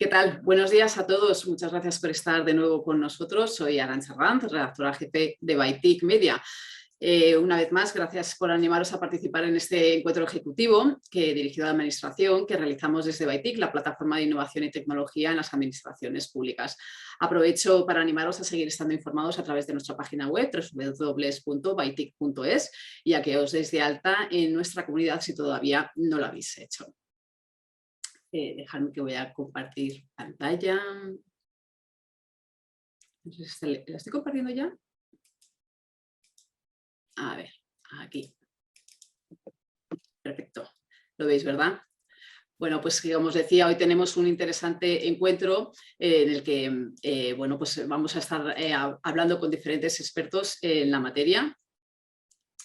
¿Qué tal? Buenos días a todos. Muchas gracias por estar de nuevo con nosotros. Soy Arantxa Ranz, redactora jefe de Bytic Media. Una vez más, gracias por animaros a participar en este encuentro ejecutivo dirigido a la administración que realizamos desde Bytic, la plataforma de innovación y tecnología en las administraciones públicas. Aprovecho para animaros a seguir estando informados a través de nuestra página web www.bytic.es y a que os deis de alta en nuestra comunidad si todavía no lo habéis hecho. Dejadme que voy a compartir pantalla. ¿La estoy compartiendo ya? A ver, aquí. Perfecto. ¿Lo veis, verdad? Bueno, pues como os decía, hoy tenemos un interesante encuentro en el que bueno, pues vamos a estar hablando con diferentes expertos en la materia.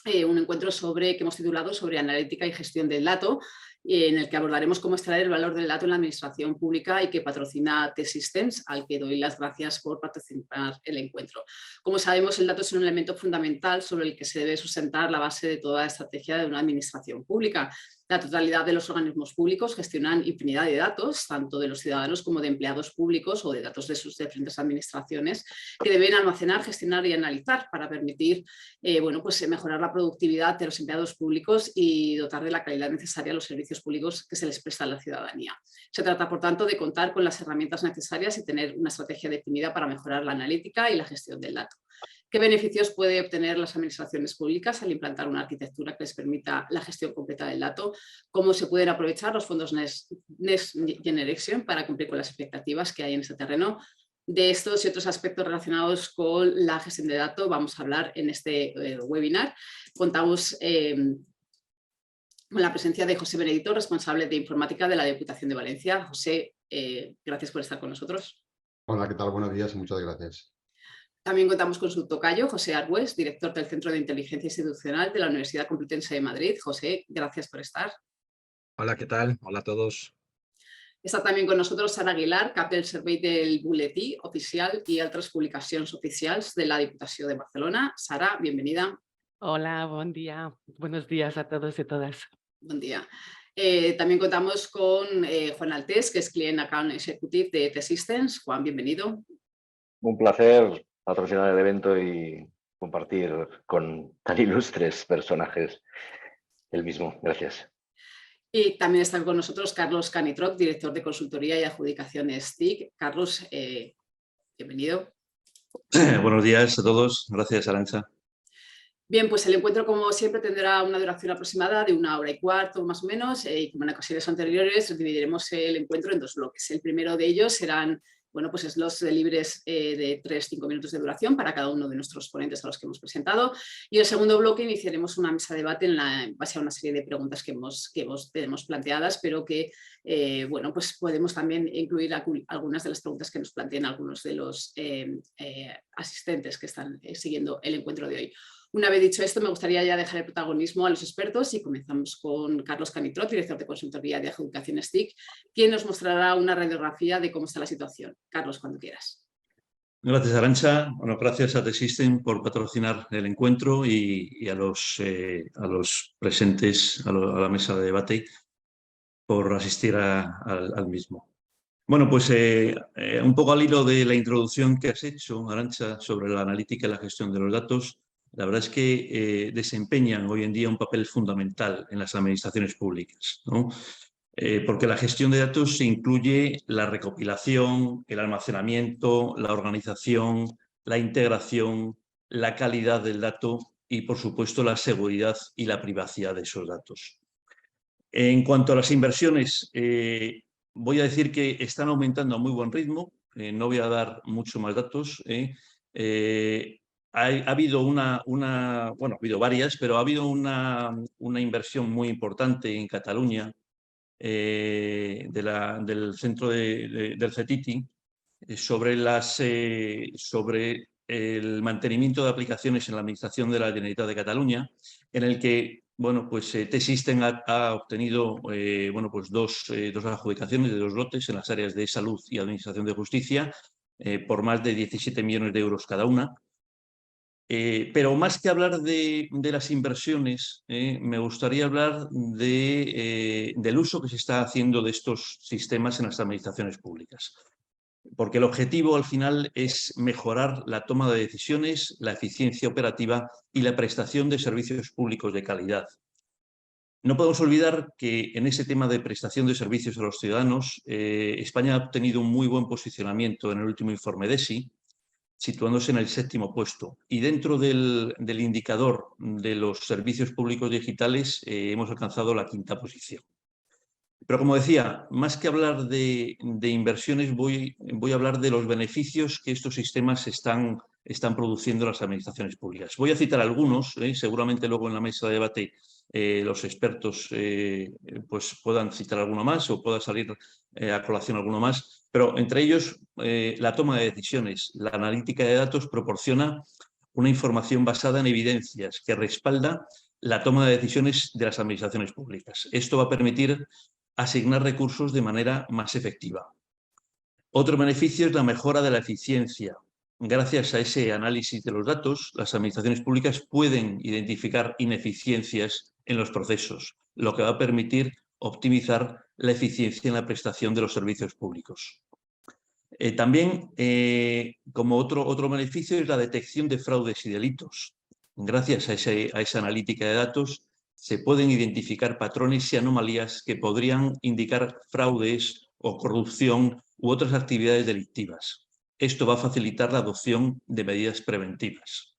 Un encuentro que hemos titulado sobre analítica y gestión del dato, en el que abordaremos cómo extraer el valor del dato en la administración pública y que patrocina T-Systems, al que doy las gracias por patrocinar el encuentro. Como sabemos, el dato es un elemento fundamental sobre el que se debe sustentar la base de toda estrategia de una administración pública. La totalidad de los organismos públicos gestionan infinidad de datos, tanto de los ciudadanos como de empleados públicos o de datos de sus diferentes administraciones, que deben almacenar, gestionar y analizar para permitir bueno, pues mejorar la productividad de los empleados públicos y dotar de la calidad necesaria a los servicios públicos que se les presta a la ciudadanía. Se trata, por tanto, de contar con las herramientas necesarias y tener una estrategia definida para mejorar la analítica y la gestión del dato. ¿Qué beneficios puede obtener las administraciones públicas al implantar una arquitectura que les permita la gestión completa del dato? ¿Cómo se pueden aprovechar los fondos Next Generation para cumplir con las expectativas que hay en este terreno? De estos y otros aspectos relacionados con la gestión de datos vamos a hablar en este webinar. Contamos con la presencia de José Benedito, responsable de informática de la Diputación de Valencia. José, gracias por estar con nosotros. Hola, ¿qué tal? Buenos días y muchas gracias. También contamos con su tocayo, José Argües, director del Centro de Inteligencia Institucional de la Universidad Complutense de Madrid. José, gracias por estar. Hola, ¿qué tal? Hola a todos. Está también con nosotros Sara Aguilar, cap del Servei del Butlletí Oficial y altres publicacions oficials de la Diputació de Barcelona. Sara, bienvenida. Hola, buen día. Buenos días a todos y todas. Buen día. También contamos con Juan Altés, que es Client Account Executive de T-Systems. Juan, bienvenido. Un placer patrocinar el evento y compartir con tan ilustres personajes el mismo. Gracias. Y también está con nosotros Carlos Canitroc, director de consultoría y adjudicaciones TIC. Carlos, bienvenido. Buenos días a todos. Gracias, Arantxa. Bien, pues el encuentro, como siempre, tendrá una duración aproximada de 1 hora y cuarto, más o menos, y como en ocasiones anteriores, dividiremos el encuentro en dos bloques. El primero de ellos serán, bueno, pues slots libres de 3-5 minutos de duración para cada uno de nuestros ponentes a los que hemos presentado. Y el segundo bloque iniciaremos una mesa de debate en base a una serie de preguntas que tenemos planteadas, pero que, bueno, pues podemos también incluir algunas de las preguntas que nos planteen algunos de los asistentes que están siguiendo el encuentro de hoy. Una vez dicho esto, me gustaría ya dejar el protagonismo a los expertos y comenzamos con Carlos Canitroc, director de consultoría de adjudicaciones TIC, quien nos mostrará una radiografía de cómo está la situación. Carlos, cuando quieras. Gracias, Arantxa. Bueno, gracias a T-Systems por patrocinar el encuentro y a los presentes a la mesa de debate por asistir al mismo. Bueno, pues un poco al hilo de la introducción que has hecho, Arantxa, sobre la analítica y la gestión de los datos, la verdad es que desempeñan hoy en día un papel fundamental en las administraciones públicas, ¿no? Porque la gestión de datos incluye la recopilación, el almacenamiento, la organización, la integración, la calidad del dato y, por supuesto, la seguridad y la privacidad de esos datos. En cuanto a las inversiones, voy a decir que están aumentando a muy buen ritmo. No voy a dar mucho más datos. Ha habido bueno, ha habido varias, pero ha habido una inversión muy importante en Cataluña del centro del CETITI sobre el mantenimiento de aplicaciones en la Administración de la Generalitat de Cataluña, en el que, bueno, pues T-Systems ha obtenido bueno, pues dos adjudicaciones de 2 lotes en las áreas de salud y administración de justicia por más de 17 millones de euros cada una. Pero más que hablar de las inversiones, me gustaría hablar del uso que se está haciendo de estos sistemas en las administraciones públicas. Porque el objetivo al final es mejorar la toma de decisiones, la eficiencia operativa y la prestación de servicios públicos de calidad. No podemos olvidar que en ese tema de prestación de servicios a los ciudadanos, España ha obtenido un muy buen posicionamiento en el último informe DESI, situándose en el 7º puesto. Y dentro del indicador de los servicios públicos digitales hemos alcanzado la 5ª posición. Pero como decía, más que hablar de inversiones, voy a hablar de los beneficios que estos sistemas están produciendo en las administraciones públicas. Voy a citar algunos, seguramente luego en la mesa de debate los expertos pues puedan citar alguno más o pueda salir a colación alguno más, pero entre ellos la toma de decisiones. La analítica de datos proporciona una información basada en evidencias que respalda la toma de decisiones de las administraciones públicas. Esto va a permitir asignar recursos de manera más efectiva. Otro beneficio es la mejora de la eficiencia. Gracias a ese análisis de los datos, las administraciones públicas pueden identificar ineficiencias en los procesos, lo que va a permitir optimizar la eficiencia en la prestación de los servicios públicos. También, como otro beneficio, es la detección de fraudes y delitos. Gracias a esa analítica de datos, se pueden identificar patrones y anomalías que podrían indicar fraudes o corrupción u otras actividades delictivas. Esto va a facilitar la adopción de medidas preventivas.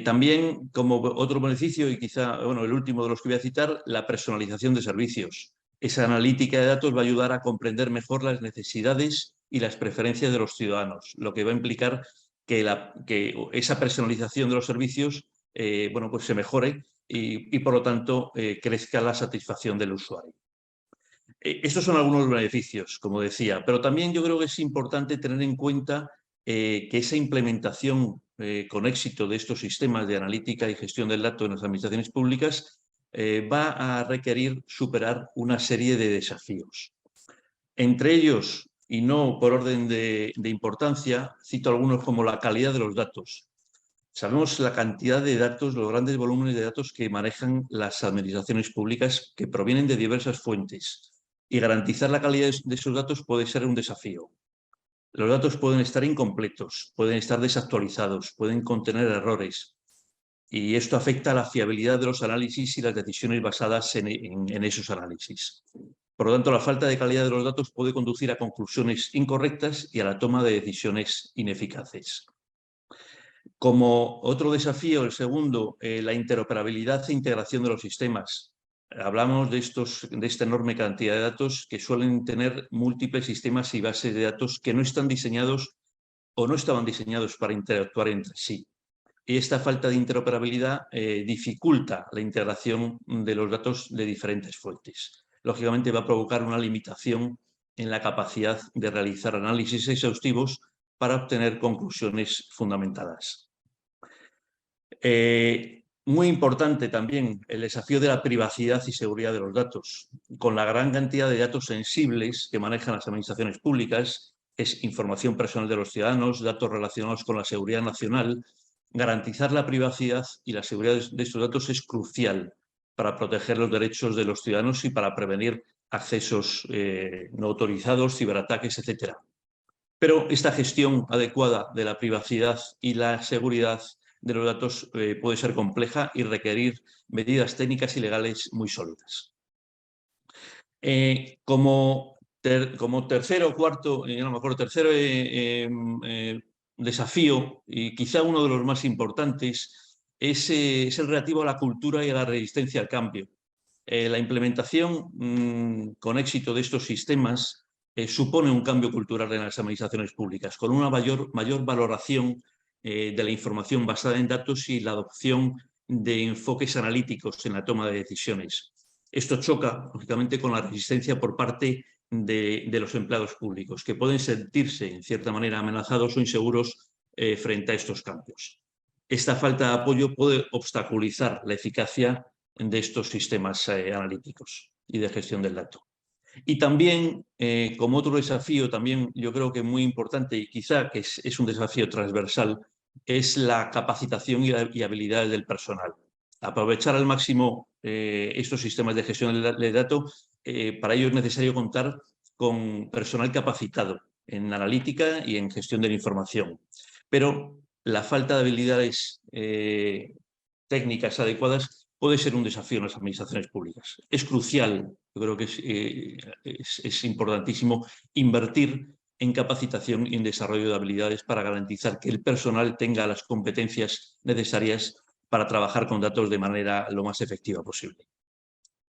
También, como otro beneficio, y quizá el último de los que voy a citar, la personalización de servicios. Esa analítica de datos va a ayudar a comprender mejor las necesidades y las preferencias de los ciudadanos, lo que va a implicar que esa personalización de los servicios pues se mejore y por lo tanto crezca la satisfacción del usuario. Estos son algunos beneficios, como decía, pero también yo creo que es importante tener en cuenta que esa implementación con éxito de estos sistemas de analítica y gestión del dato en las administraciones públicas va a requerir superar una serie de desafíos. Entre ellos, y no por orden de importancia, cito algunos como la calidad de los datos. Sabemos la cantidad de datos, los grandes volúmenes de datos que manejan las administraciones públicas que provienen de diversas fuentes y garantizar la calidad de esos datos puede ser un desafío. Los datos pueden estar incompletos, pueden estar desactualizados, pueden contener errores y esto afecta a la fiabilidad de los análisis y las decisiones basadas en esos análisis. Por lo tanto, la falta de calidad de los datos puede conducir a conclusiones incorrectas y a la toma de decisiones ineficaces. Como otro desafío, el segundo, la interoperabilidad e integración de los sistemas. Hablamos de esta enorme cantidad de datos que suelen tener múltiples sistemas y bases de datos que no están diseñados o no estaban diseñados para interactuar entre sí. Y esta falta de interoperabilidad dificulta la integración de los datos de diferentes fuentes. Lógicamente va a provocar una limitación en la capacidad de realizar análisis exhaustivos para obtener conclusiones fundamentadas. Muy importante también el desafío de la privacidad y seguridad de los datos. Con la gran cantidad de datos sensibles que manejan las administraciones públicas, es información personal de los ciudadanos, datos relacionados con la seguridad nacional, garantizar la privacidad y la seguridad de estos datos es crucial para proteger los derechos de los ciudadanos y para prevenir accesos no autorizados, ciberataques, etc. Pero esta gestión adecuada de la privacidad y la seguridad de los datos puede ser compleja y requerir medidas técnicas y legales muy sólidas. Como tercero o cuarto, no me acuerdo, tercero desafío, y quizá uno de los más importantes, es el relativo a la cultura y a la resistencia al cambio. La implementación con éxito de estos sistemas supone un cambio cultural en las administraciones públicas, con una mayor valoración de la información basada en datos y la adopción de enfoques analíticos en la toma de decisiones. Esto choca, lógicamente, con la resistencia por parte de los empleados públicos, que pueden sentirse, en cierta manera, amenazados o inseguros frente a estos cambios. Esta falta de apoyo puede obstaculizar la eficacia de estos sistemas analíticos y de gestión del dato. Y también, como otro desafío, también yo creo que muy importante y quizá que es un desafío transversal, es la capacitación y habilidades del personal. Aprovechar al máximo estos sistemas de gestión de datos, para ello es necesario contar con personal capacitado en analítica y en gestión de la información. Pero la falta de habilidades técnicas adecuadas puede ser un desafío en las administraciones públicas. Es crucial, yo creo que es importantísimo invertir en capacitación y en desarrollo de habilidades para garantizar que el personal tenga las competencias necesarias para trabajar con datos de manera lo más efectiva posible.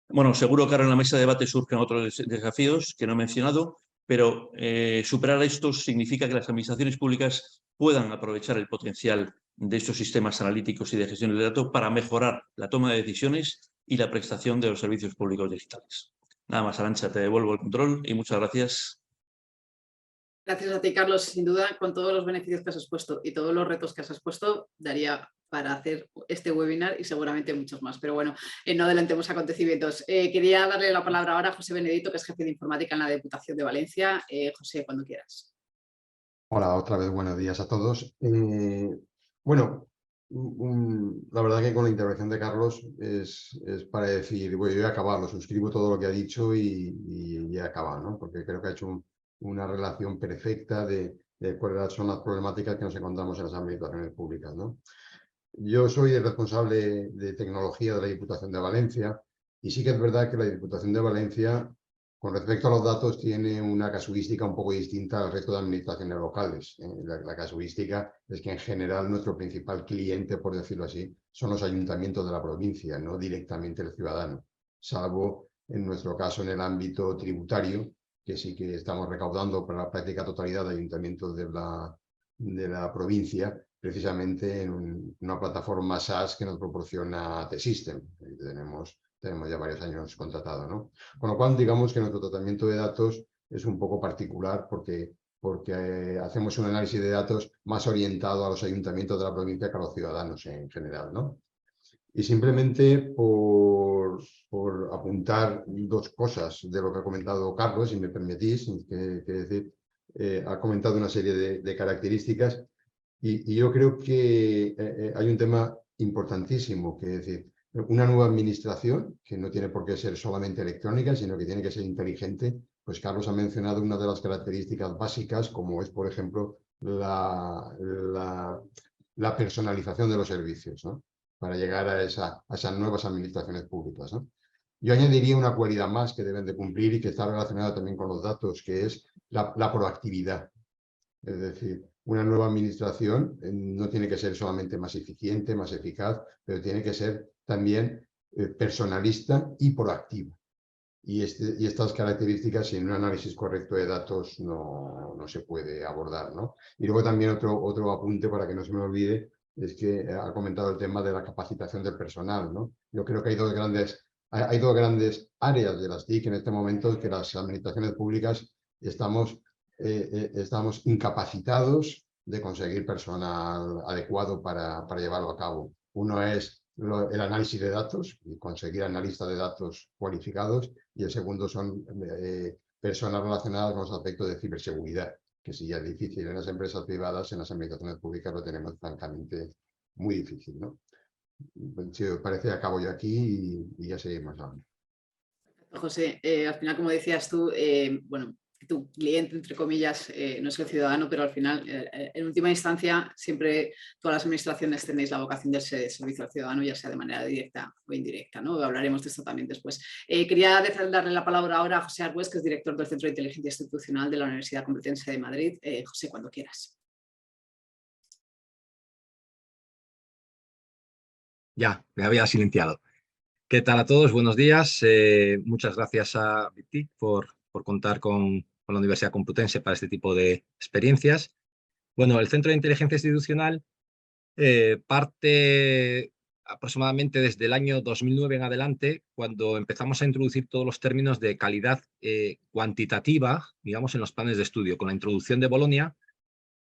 Bueno, seguro que ahora en la mesa de debate surgen otros desafíos que no he mencionado, pero superar estos significa que las administraciones públicas puedan aprovechar el potencial de estos sistemas analíticos y de gestión de datos para mejorar la toma de decisiones y la prestación de los servicios públicos digitales. Nada más, Arantxa, te devuelvo el control y muchas gracias. Gracias a ti, Carlos. Sin duda, con todos los beneficios que has expuesto y todos los retos que has expuesto, daría para hacer este webinar y seguramente muchos más. Pero bueno, no adelantemos acontecimientos. Quería darle la palabra ahora a José Benedito, que es jefe de informática en la Diputación de Valencia. José, cuando quieras. Hola, otra vez buenos días a todos. Bueno, la verdad que con la intervención de Carlos es para decir, bueno, yo he acabado, lo suscribo todo lo que ha dicho y he acabado, ¿no? Porque creo que ha hecho una relación perfecta de cuáles son las problemáticas que nos encontramos en las administraciones públicas, ¿no? Yo soy el responsable de tecnología de la Diputación de Valencia y sí que es verdad que la Diputación de Valencia, con respecto a los datos, tiene una casuística un poco distinta al resto de administraciones locales. La casuística es que en general nuestro principal cliente, por decirlo así, son los ayuntamientos de la provincia, no directamente el ciudadano, salvo en nuestro caso en el ámbito tributario, que sí que estamos recaudando para la práctica totalidad de ayuntamientos de la provincia, precisamente en una plataforma SaaS que nos proporciona T-System. Tenemos ya varios años contratado, ¿no? Con lo cual, digamos que nuestro tratamiento de datos es un poco particular porque hacemos un análisis de datos más orientado a los ayuntamientos de la provincia que a los ciudadanos en general, ¿no? Y simplemente por apuntar dos cosas de lo que ha comentado Carlos, si me permitís, decir, ha comentado una serie de características y yo creo que hay un tema importantísimo, que es decir, una nueva administración, que no tiene por qué ser solamente electrónica, sino que tiene que ser inteligente. Pues Carlos ha mencionado una de las características básicas, como es, por ejemplo, la personalización de los servicios, ¿no? Para llegar a esas nuevas administraciones públicas, ¿no? Yo añadiría una cualidad más que deben de cumplir y que está relacionada también con los datos, que es la proactividad. Es decir, una nueva administración no tiene que ser solamente más eficiente, más eficaz, pero tiene que ser también personalista y proactiva. Y estas características, sin un análisis correcto de datos, no se puede abordar, ¿no? Y luego también otro apunte para que no se me olvide, es que ha comentado el tema de la capacitación del personal, ¿no? Yo creo que hay dos grandes áreas de las TIC en este momento que las administraciones públicas estamos incapacitados de conseguir personal adecuado para llevarlo a cabo. Uno es el análisis de datos y conseguir analistas de datos cualificados, y el segundo son personas relacionadas con los aspectos de ciberseguridad, que si ya es difícil en las empresas privadas, en las administraciones públicas lo tenemos francamente muy difícil, ¿no? Si os parece, acabo yo aquí y ya seguimos hablando. José, al final, como decías tú, bueno, tu cliente, entre comillas, no es el ciudadano, pero al final, en última instancia, siempre todas las administraciones tenéis la vocación de ser servicio al ciudadano, ya sea de manera directa o indirecta, ¿no? Hablaremos de esto también después. Quería darle la palabra ahora a José Argüés, que es director del Centro de Inteligencia Institucional de la Universidad Complutense de Madrid. José, cuando quieras. Ya, me había silenciado. ¿Qué tal a todos? Buenos días. Muchas gracias a BITIC por contar con la Universidad Complutense para este tipo de experiencias. Bueno, el Centro de Inteligencia Institucional parte aproximadamente desde el año 2009 en adelante, cuando empezamos a introducir todos los términos de calidad cuantitativa, digamos, en los planes de estudio. Con la introducción de Bolonia,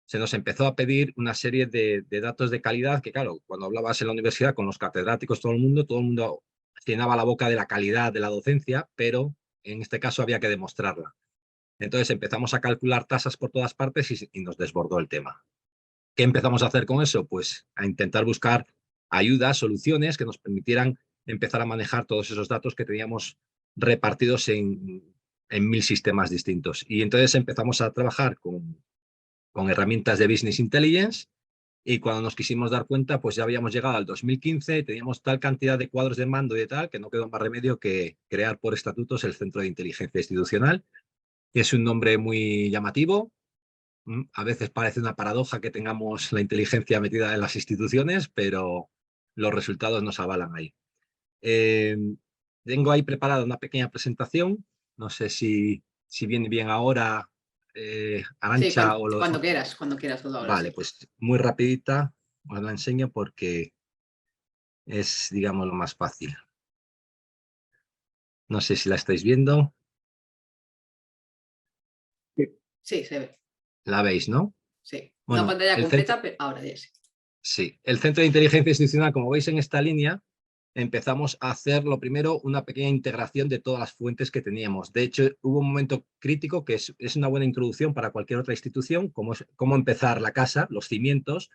se nos empezó a pedir una serie de datos de calidad que, claro, cuando hablabas en la universidad con los catedráticos, todo el mundo llenaba la boca de la calidad de la docencia, pero en este caso había que demostrarla. Entonces empezamos a calcular tasas por todas partes y nos desbordó el tema. ¿Qué empezamos a hacer con eso? Pues a intentar buscar ayudas, soluciones que nos permitieran empezar a manejar todos esos datos que teníamos repartidos en 1000 sistemas distintos. Y entonces empezamos a trabajar con herramientas de Business Intelligence, y cuando nos quisimos dar cuenta, pues ya habíamos llegado al 2015, teníamos tal cantidad de cuadros de mando y de tal, que no quedó más remedio que crear por estatutos el Centro de Inteligencia Institucional. Es un nombre muy llamativo. A veces parece una paradoja que tengamos la inteligencia metida en las instituciones, pero los resultados nos avalan ahí. Tengo ahí preparada una pequeña presentación. No sé si viene bien ahora, Sí, Arantxa, o lo dejo. cuando quieras, todo ahora, Vale, sí. pues muy rapidita os la enseño porque es, digamos, lo más fácil. No sé si la estáis viendo. Sí, se ve. La veis, ¿no? Sí. Una Bueno, pantalla completa, pero ahora ya sí. sí, el Centro de Inteligencia Institucional, como veis en esta línea, empezamos a hacer lo primero una pequeña integración de todas las fuentes que teníamos. De hecho, hubo un momento crítico que es una buena introducción para cualquier otra institución, como es cómo empezar la casa, los cimientos.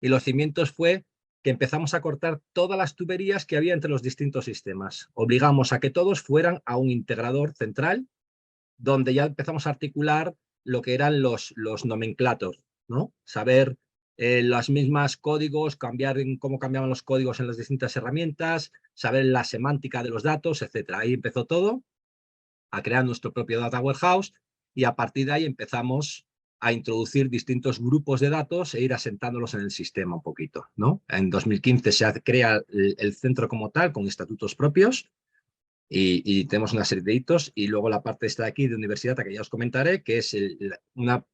Y los cimientos fue que empezamos a cortar todas las tuberías que había entre los distintos sistemas. Obligamos a que todos fueran a un integrador central, donde ya empezamos a articular lo que eran los nomenclatos, ¿no? Saber las mismas códigos, cambiar en cómo cambiaban los códigos en las distintas herramientas, saber la semántica de los datos, etc. Ahí empezó todo, a crear nuestro propio data warehouse, y a partir de ahí empezamos a introducir distintos grupos de datos e ir asentándolos en el sistema un poquito, ¿no? En 2015 se crea el centro como tal, con estatutos propios, y tenemos una serie de hitos, y luego la parte esta de aquí de universidad, que ya os comentaré, que es una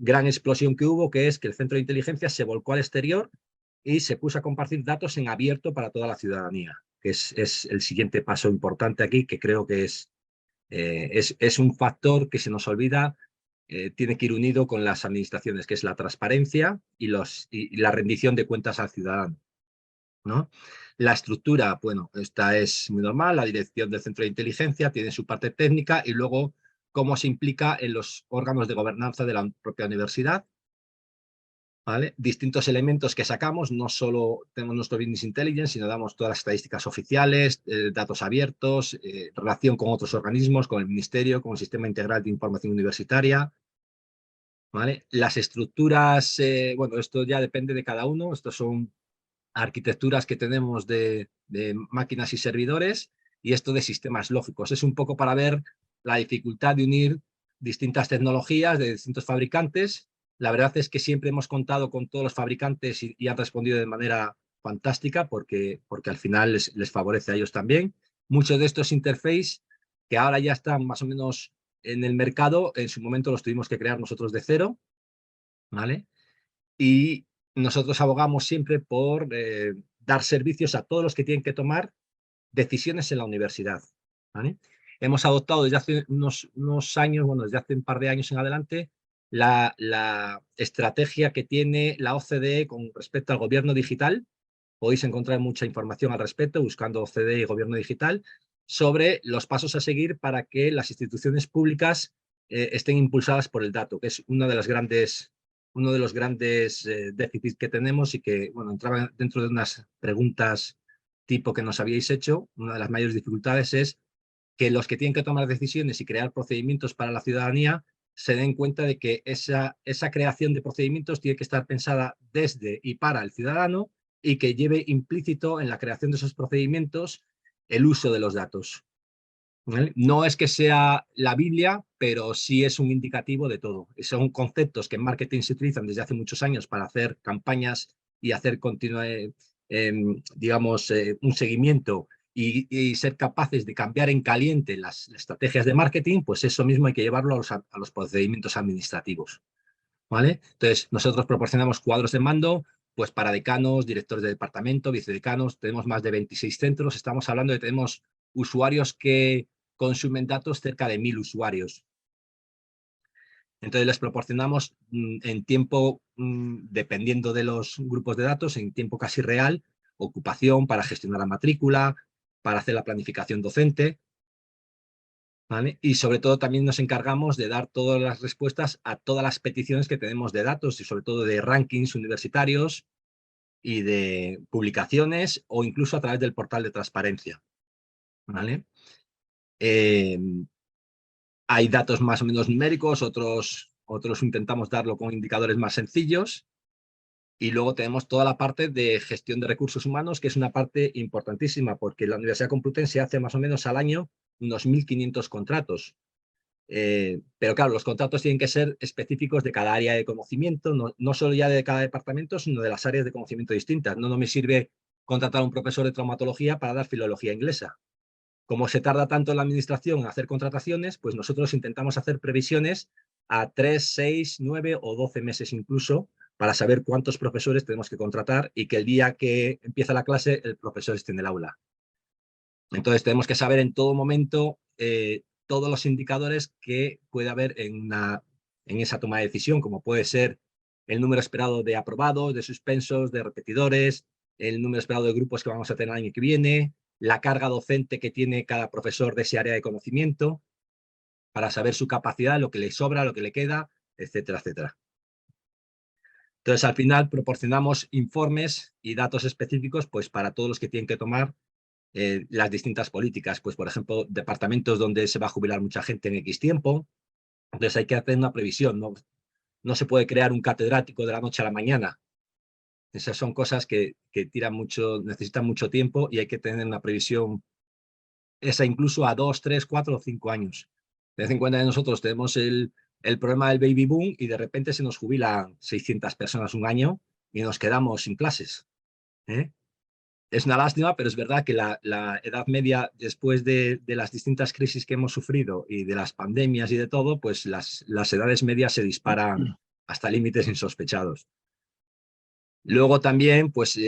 gran explosión que hubo, que es que el centro de inteligencia se volcó al exterior y se puso a compartir datos en abierto para toda la ciudadanía, que es el siguiente paso importante aquí, que creo que es un factor que se nos olvida. Tiene que ir unido con las administraciones, que es la transparencia y la rendición de cuentas al ciudadano, ¿no? La estructura, bueno, esta es muy normal. La dirección del centro de inteligencia tiene su parte técnica, y luego cómo se implica en los órganos de gobernanza de la propia universidad, ¿vale? Distintos elementos que sacamos, no solo tenemos nuestro Business Intelligence, sino damos todas las estadísticas oficiales, datos abiertos, relación con otros organismos, con el Ministerio, con el Sistema Integral de Información Universitaria, ¿vale? Las estructuras, bueno, esto ya depende de cada uno. Estos son arquitecturas que tenemos de máquinas y servidores, y esto de sistemas lógicos. Es un poco para ver la dificultad de unir distintas tecnologías de distintos fabricantes. La verdad es que siempre hemos contado con todos los fabricantes y han respondido de manera fantástica, porque al final les favorece a ellos también. Muchos de estos interfaces que ahora ya están más o menos en el mercado, en su momento los tuvimos que crear nosotros de cero, ¿vale? Y nosotros abogamos siempre por dar servicios a todos los que tienen que tomar decisiones en la universidad, ¿vale? Hemos adoptado desde hace unos años, bueno, desde hace un par de años en adelante, la estrategia que tiene la OCDE con respecto al gobierno digital. Podéis encontrar mucha información al respecto buscando OCDE y gobierno digital, sobre los pasos a seguir para que las instituciones públicas estén impulsadas por el dato, que es uno de los grandes déficits que tenemos, y que, bueno, entraba dentro de unas preguntas tipo que nos habíais hecho. Una de las mayores dificultades es que los que tienen que tomar decisiones y crear procedimientos para la ciudadanía se den cuenta de que esa creación de procedimientos tiene que estar pensada desde y para el ciudadano, y que lleve implícito en la creación de esos procedimientos el uso de los datos, ¿vale? No es que sea la Biblia, pero sí es un indicativo de todo. Son conceptos que en marketing se utilizan desde hace muchos años para hacer campañas y hacer digamos, un seguimiento, y ser capaces de cambiar en caliente las estrategias de marketing. Pues eso mismo hay que llevarlo a los procedimientos administrativos, ¿vale? Entonces, nosotros proporcionamos cuadros de mando, pues para decanos, directores de departamento, vicedecanos. Tenemos más de 26 centros. Estamos hablando de que tenemos usuarios que consumen datos, cerca de 1000 usuarios. Entonces les proporcionamos en tiempo, dependiendo de los grupos de datos, en tiempo casi real, ocupación para gestionar la matrícula, para hacer la planificación docente. ¿vale? Y sobre todo también nos encargamos de dar todas las respuestas a todas las peticiones que tenemos de datos y sobre todo de rankings universitarios y de publicaciones o incluso a través del portal de transparencia, ¿vale? Hay datos más o menos numéricos, otros intentamos darlo con indicadores más sencillos. Y luego tenemos toda la parte de gestión de recursos humanos, que es una parte importantísima, porque la Universidad Complutense hace más o menos al año unos 1.500 contratos. Pero claro, los contratos tienen que ser específicos de cada área de conocimiento, no solo ya de cada departamento, sino de las áreas de conocimiento distintas. No me sirve contratar a un profesor de traumatología para dar filología inglesa. Como se tarda tanto en la administración en hacer contrataciones, pues nosotros intentamos hacer previsiones a 3, 6, 9 o 12 meses incluso, para saber cuántos profesores tenemos que contratar y que el día que empieza la clase el profesor esté en el aula. Entonces tenemos que saber en todo momento todos los indicadores que puede haber en esa toma de decisión, como puede ser el número esperado de aprobados, de suspensos, de repetidores, el número esperado de grupos que vamos a tener el año que viene, la carga docente que tiene cada profesor de ese área de conocimiento, para saber su capacidad, lo que le sobra, lo que le queda, etcétera, etcétera. Entonces, al final, proporcionamos informes y datos específicos pues, para todos los que tienen que tomar las distintas políticas. Pues, por ejemplo, departamentos donde se va a jubilar mucha gente en X tiempo. Entonces, hay que hacer una previsión. No se puede crear un catedrático de la noche a la mañana. Esas son cosas que necesitan mucho tiempo y hay que tener una previsión esa incluso a 2, 3, 4 o 5 años. Tened en cuenta que nosotros tenemos el problema del baby boom y de repente se nos jubilan 600 personas un año y nos quedamos sin clases. Es una lástima, pero es verdad que la edad media, después de las distintas crisis que hemos sufrido y de las pandemias y de todo, pues las edades medias se disparan hasta límites insospechados. Luego también, pues,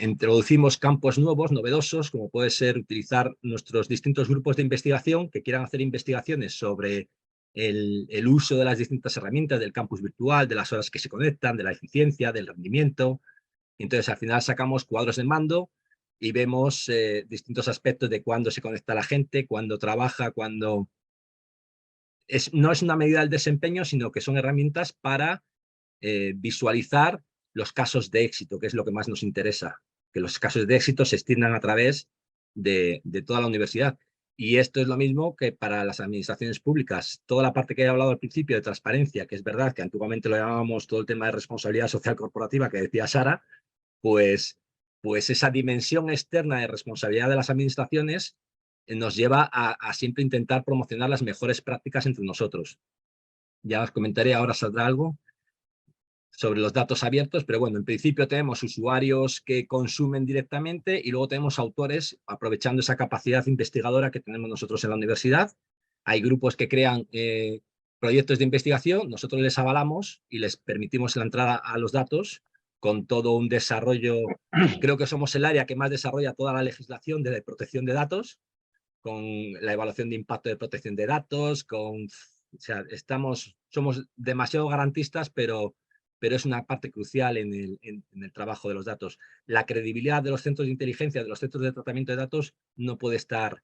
introducimos campos nuevos, novedosos, como puede ser utilizar nuestros distintos grupos de investigación que quieran hacer investigaciones sobre el uso de las distintas herramientas del campus virtual, de las horas que se conectan, de la eficiencia, del rendimiento. Entonces, al final sacamos cuadros de mando y vemos distintos aspectos de cuándo se conecta la gente, cuándo trabaja, cuándo... No es una medida del desempeño, sino que son herramientas para visualizar los casos de éxito, que es lo que más nos interesa, que los casos de éxito se extiendan a través de toda la universidad. Y esto es lo mismo que para las administraciones públicas. Toda la parte que he hablado al principio de transparencia, que es verdad que antiguamente lo llamábamos todo el tema de responsabilidad social corporativa que decía Sara, pues esa dimensión externa de responsabilidad de las administraciones nos lleva a siempre intentar promocionar las mejores prácticas entre nosotros. Ya os comentaré, ahora saldrá algo sobre los datos abiertos, pero bueno, en principio tenemos usuarios que consumen directamente y luego tenemos autores aprovechando esa capacidad investigadora que tenemos nosotros en la universidad. Hay grupos que crean proyectos de investigación, nosotros les avalamos y les permitimos la entrada a los datos con todo un desarrollo. Creo que somos el área que más desarrolla toda la legislación de protección de datos, con la evaluación de impacto de protección de datos, o sea, somos demasiado garantistas, pero es una parte crucial en el trabajo de los datos. La credibilidad de los centros de inteligencia, de los centros de tratamiento de datos, no puede estar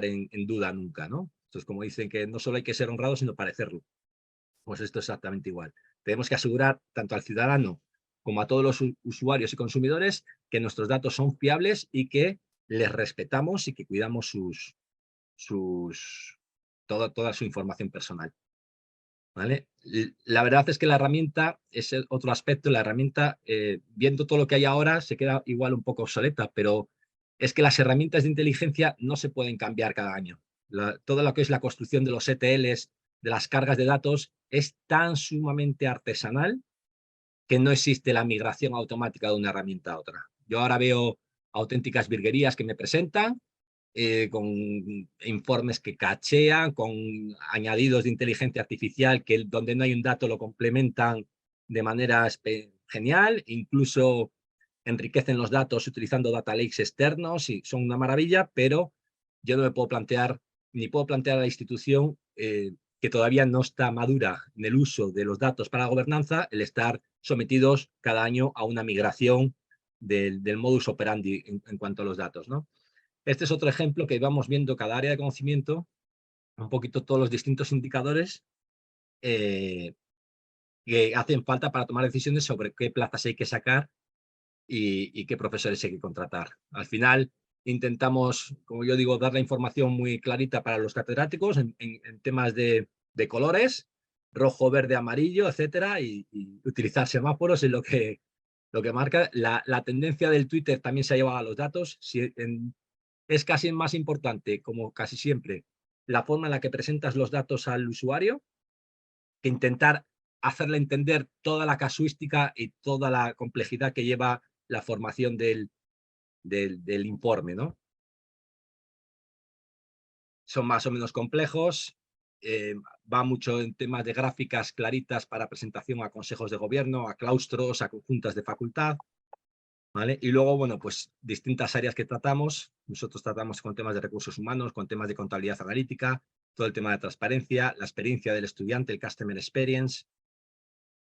en duda nunca, ¿no? Entonces, como dicen que no solo hay que ser honrado, sino parecerlo. Pues esto es exactamente igual. Tenemos que asegurar tanto al ciudadano como a todos los usuarios y consumidores que nuestros datos son fiables y que les respetamos y que cuidamos toda su información personal. ¿Vale? La verdad es que la herramienta es otro aspecto. La herramienta, viendo todo lo que hay ahora, se queda igual un poco obsoleta, pero es que las herramientas de inteligencia no se pueden cambiar cada año. Todo lo que es la construcción de los ETLs, de las cargas de datos, es tan sumamente artesanal que no existe la migración automática de una herramienta a otra. Yo ahora veo auténticas virguerías que me presentan, con informes que cachean, con añadidos de inteligencia artificial que donde no hay un dato lo complementan de manera genial, incluso enriquecen los datos utilizando data lakes externos y son una maravilla, pero yo no me puedo plantear, ni puedo plantear a la institución que todavía no está madura en el uso de los datos para la gobernanza, el estar sometidos cada año a una migración del modus operandi en cuanto a los datos, ¿no? Este es otro ejemplo que vamos viendo cada área de conocimiento, un poquito todos los distintos indicadores que hacen falta para tomar decisiones sobre qué plazas hay que sacar y qué profesores hay que contratar. Al final intentamos, como yo digo, dar la información muy clarita para los catedráticos en temas de colores, rojo, verde, amarillo, etcétera, y utilizar semáforos en lo que marca. La tendencia del Twitter también se ha llevado a los datos. Es casi más importante, como casi siempre, la forma en la que presentas los datos al usuario que intentar hacerle entender toda la casuística y toda la complejidad que lleva la formación del informe, ¿no? Son más o menos complejos, va mucho en temas de gráficas claritas para presentación a consejos de gobierno, a claustros, a conjuntas de facultad, ¿vale? Y luego, bueno, pues distintas áreas que tratamos. Nosotros tratamos con temas de recursos humanos, con temas de contabilidad analítica, todo el tema de transparencia, la experiencia del estudiante, el Customer Experience,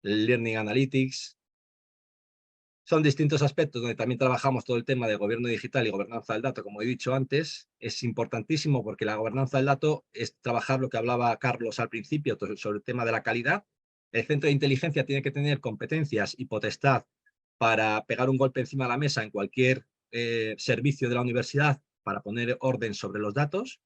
el Learning Analytics. Son distintos aspectos donde también trabajamos todo el tema de gobierno digital y gobernanza del dato, como he dicho antes. Es importantísimo porque la gobernanza del dato es trabajar lo que hablaba Carlos al principio sobre el tema de la calidad. El centro de inteligencia tiene que tener competencias y potestad para pegar un golpe encima de la mesa en cualquier servicio de la universidad para poner orden sobre los datos.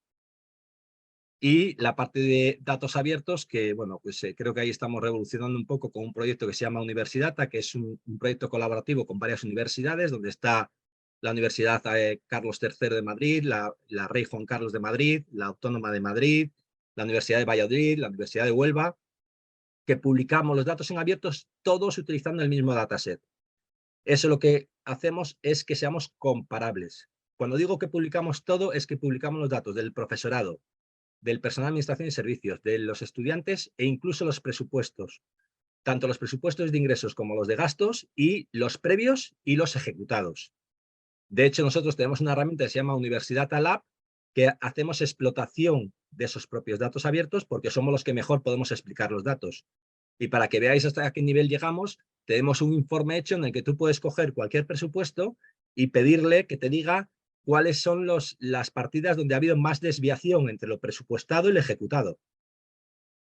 Y la parte de datos abiertos, que bueno, pues creo que ahí estamos revolucionando un poco con un proyecto que se llama Universidata, que es un proyecto colaborativo con varias universidades, donde está la Universidad Carlos III de Madrid, la Rey Juan Carlos de Madrid, la Autónoma de Madrid, la Universidad de Valladolid, la Universidad de Huelva, que publicamos los datos en abiertos, todos utilizando el mismo dataset. Eso lo que hacemos es que seamos comparables. Cuando digo que publicamos todo, es que publicamos los datos del profesorado, del personal de administración y servicios, de los estudiantes e incluso los presupuestos, tanto los presupuestos de ingresos como los de gastos y los previos y los ejecutados. De hecho, nosotros tenemos una herramienta que se llama Universidata Lab, que hacemos explotación de esos propios datos abiertos porque somos los que mejor podemos explicar los datos. Y para que veáis hasta qué nivel llegamos, tenemos un informe hecho en el que tú puedes coger cualquier presupuesto y pedirle que te diga cuáles son las partidas donde ha habido más desviación entre lo presupuestado y lo ejecutado.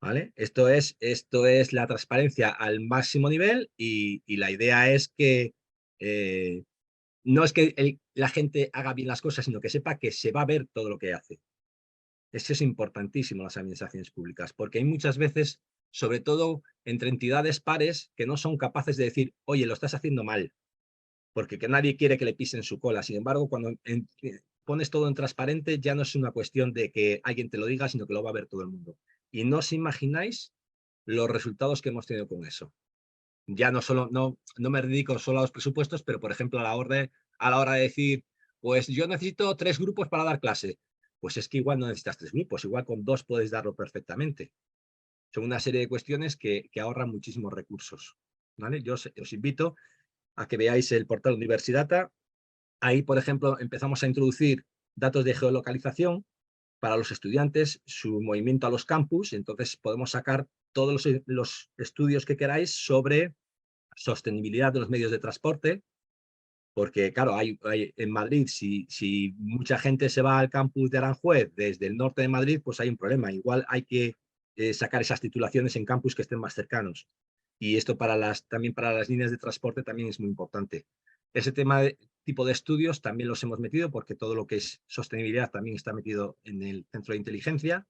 ¿Vale? Esto es la transparencia al máximo nivel y la idea es que no es que la gente haga bien las cosas, sino que sepa que se va a ver todo lo que hace. Eso es importantísimo en las administraciones públicas, porque hay muchas veces, sobre todo entre entidades pares, que no son capaces de decir, oye, lo estás haciendo mal, porque que nadie quiere que le pisen su cola. Sin embargo, cuando pones todo en transparente, ya no es una cuestión de que alguien te lo diga, sino que lo va a ver todo el mundo. Y no os imagináis los resultados que hemos tenido con eso. Ya no me dedico solo a los presupuestos, pero por ejemplo a la hora de decir, pues yo necesito 3 grupos para dar clase. Pues es que igual no necesitas 3 grupos, igual con 2 puedes darlo perfectamente. Son una serie de cuestiones que ahorran muchísimos recursos, ¿vale? Yo os invito a que veáis el portal Universidata. Ahí, por ejemplo, empezamos a introducir datos de geolocalización para los estudiantes, su movimiento a los campus, entonces podemos sacar todos los estudios que queráis sobre sostenibilidad de los medios de transporte, porque claro, en Madrid, si mucha gente se va al campus de Aranjuez desde el norte de Madrid, pues hay un problema. Igual hay que sacar esas titulaciones en campus que estén más cercanos. Y esto también para las líneas de transporte también es muy importante. Ese tipo de estudios también los hemos metido porque todo lo que es sostenibilidad también está metido en el centro de inteligencia.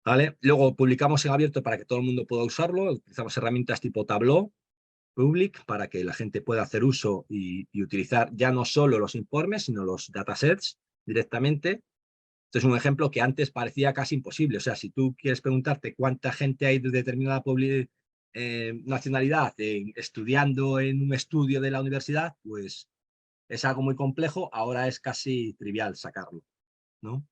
¿Vale? Luego publicamos en abierto para que todo el mundo pueda usarlo. Utilizamos herramientas tipo Tableau Public para que la gente pueda hacer uso y utilizar ya no solo los informes, sino los datasets directamente. Esto es un ejemplo que antes parecía casi imposible. O sea, si tú quieres preguntarte cuánta gente hay de determinada nacionalidad estudiando en un estudio de la universidad, pues es algo muy complejo. Ahora es casi trivial sacarlo, ¿no?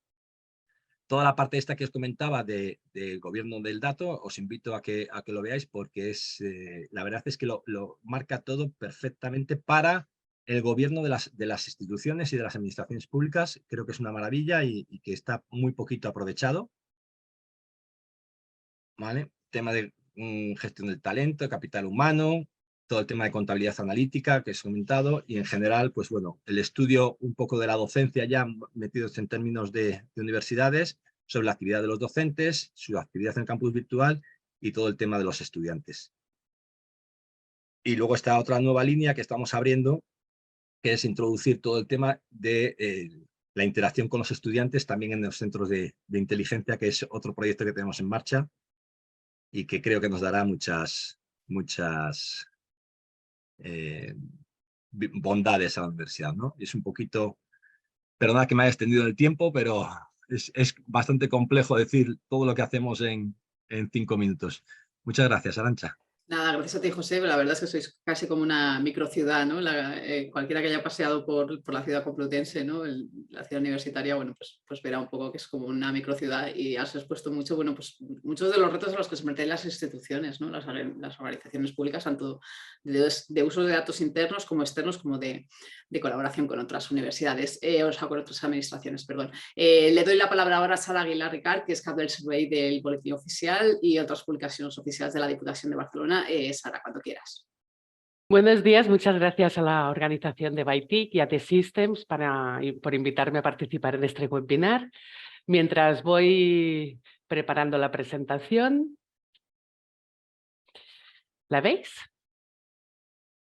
Toda la parte esta que os comentaba del gobierno del dato, os invito a que lo veáis porque la verdad es que lo marca todo perfectamente para el gobierno de las instituciones y de las administraciones públicas. Creo que es una maravilla y que está muy poquito aprovechado. ¿Vale? Tema de gestión del talento, capital humano, todo el tema de contabilidad analítica que he comentado y en general, pues bueno, el estudio un poco de la docencia ya metidos en términos de universidades, sobre la actividad de los docentes, su actividad en el campus virtual y todo el tema de los estudiantes. Y luego está otra nueva línea que estamos abriendo, que es introducir todo el tema de la interacción con los estudiantes también en los centros de inteligencia, que es otro proyecto que tenemos en marcha y que creo que nos dará muchas bondades a la universidad, ¿no? Es un poquito, perdona que me haya extendido el tiempo, pero es bastante complejo decir todo lo que hacemos en 5 minutos. Muchas gracias, Arantxa. Nada, gracias a ti, José. La verdad es que sois casi como una microciudad, ¿no? Cualquiera que haya paseado por la ciudad complutense, ¿no? La ciudad universitaria, bueno, pues verá un poco que es como una microciudad y has expuesto mucho, bueno, pues muchos de los retos a los que se meten las instituciones, ¿no? Las organizaciones públicas, tanto de uso de datos internos como externos, como de colaboración con otras universidades, o sea, con otras administraciones, perdón. Le doy la palabra ahora a Sara Aguilar Ricard, que es cap del servei del Boletín Oficial y otras publicaciones oficiales de la Diputación de Barcelona. Sara, cuando quieras. Buenos días, muchas gracias a la organización de ByTIC y a T-Systems por invitarme a participar en este webinar. Mientras voy preparando la presentación, ¿la veis?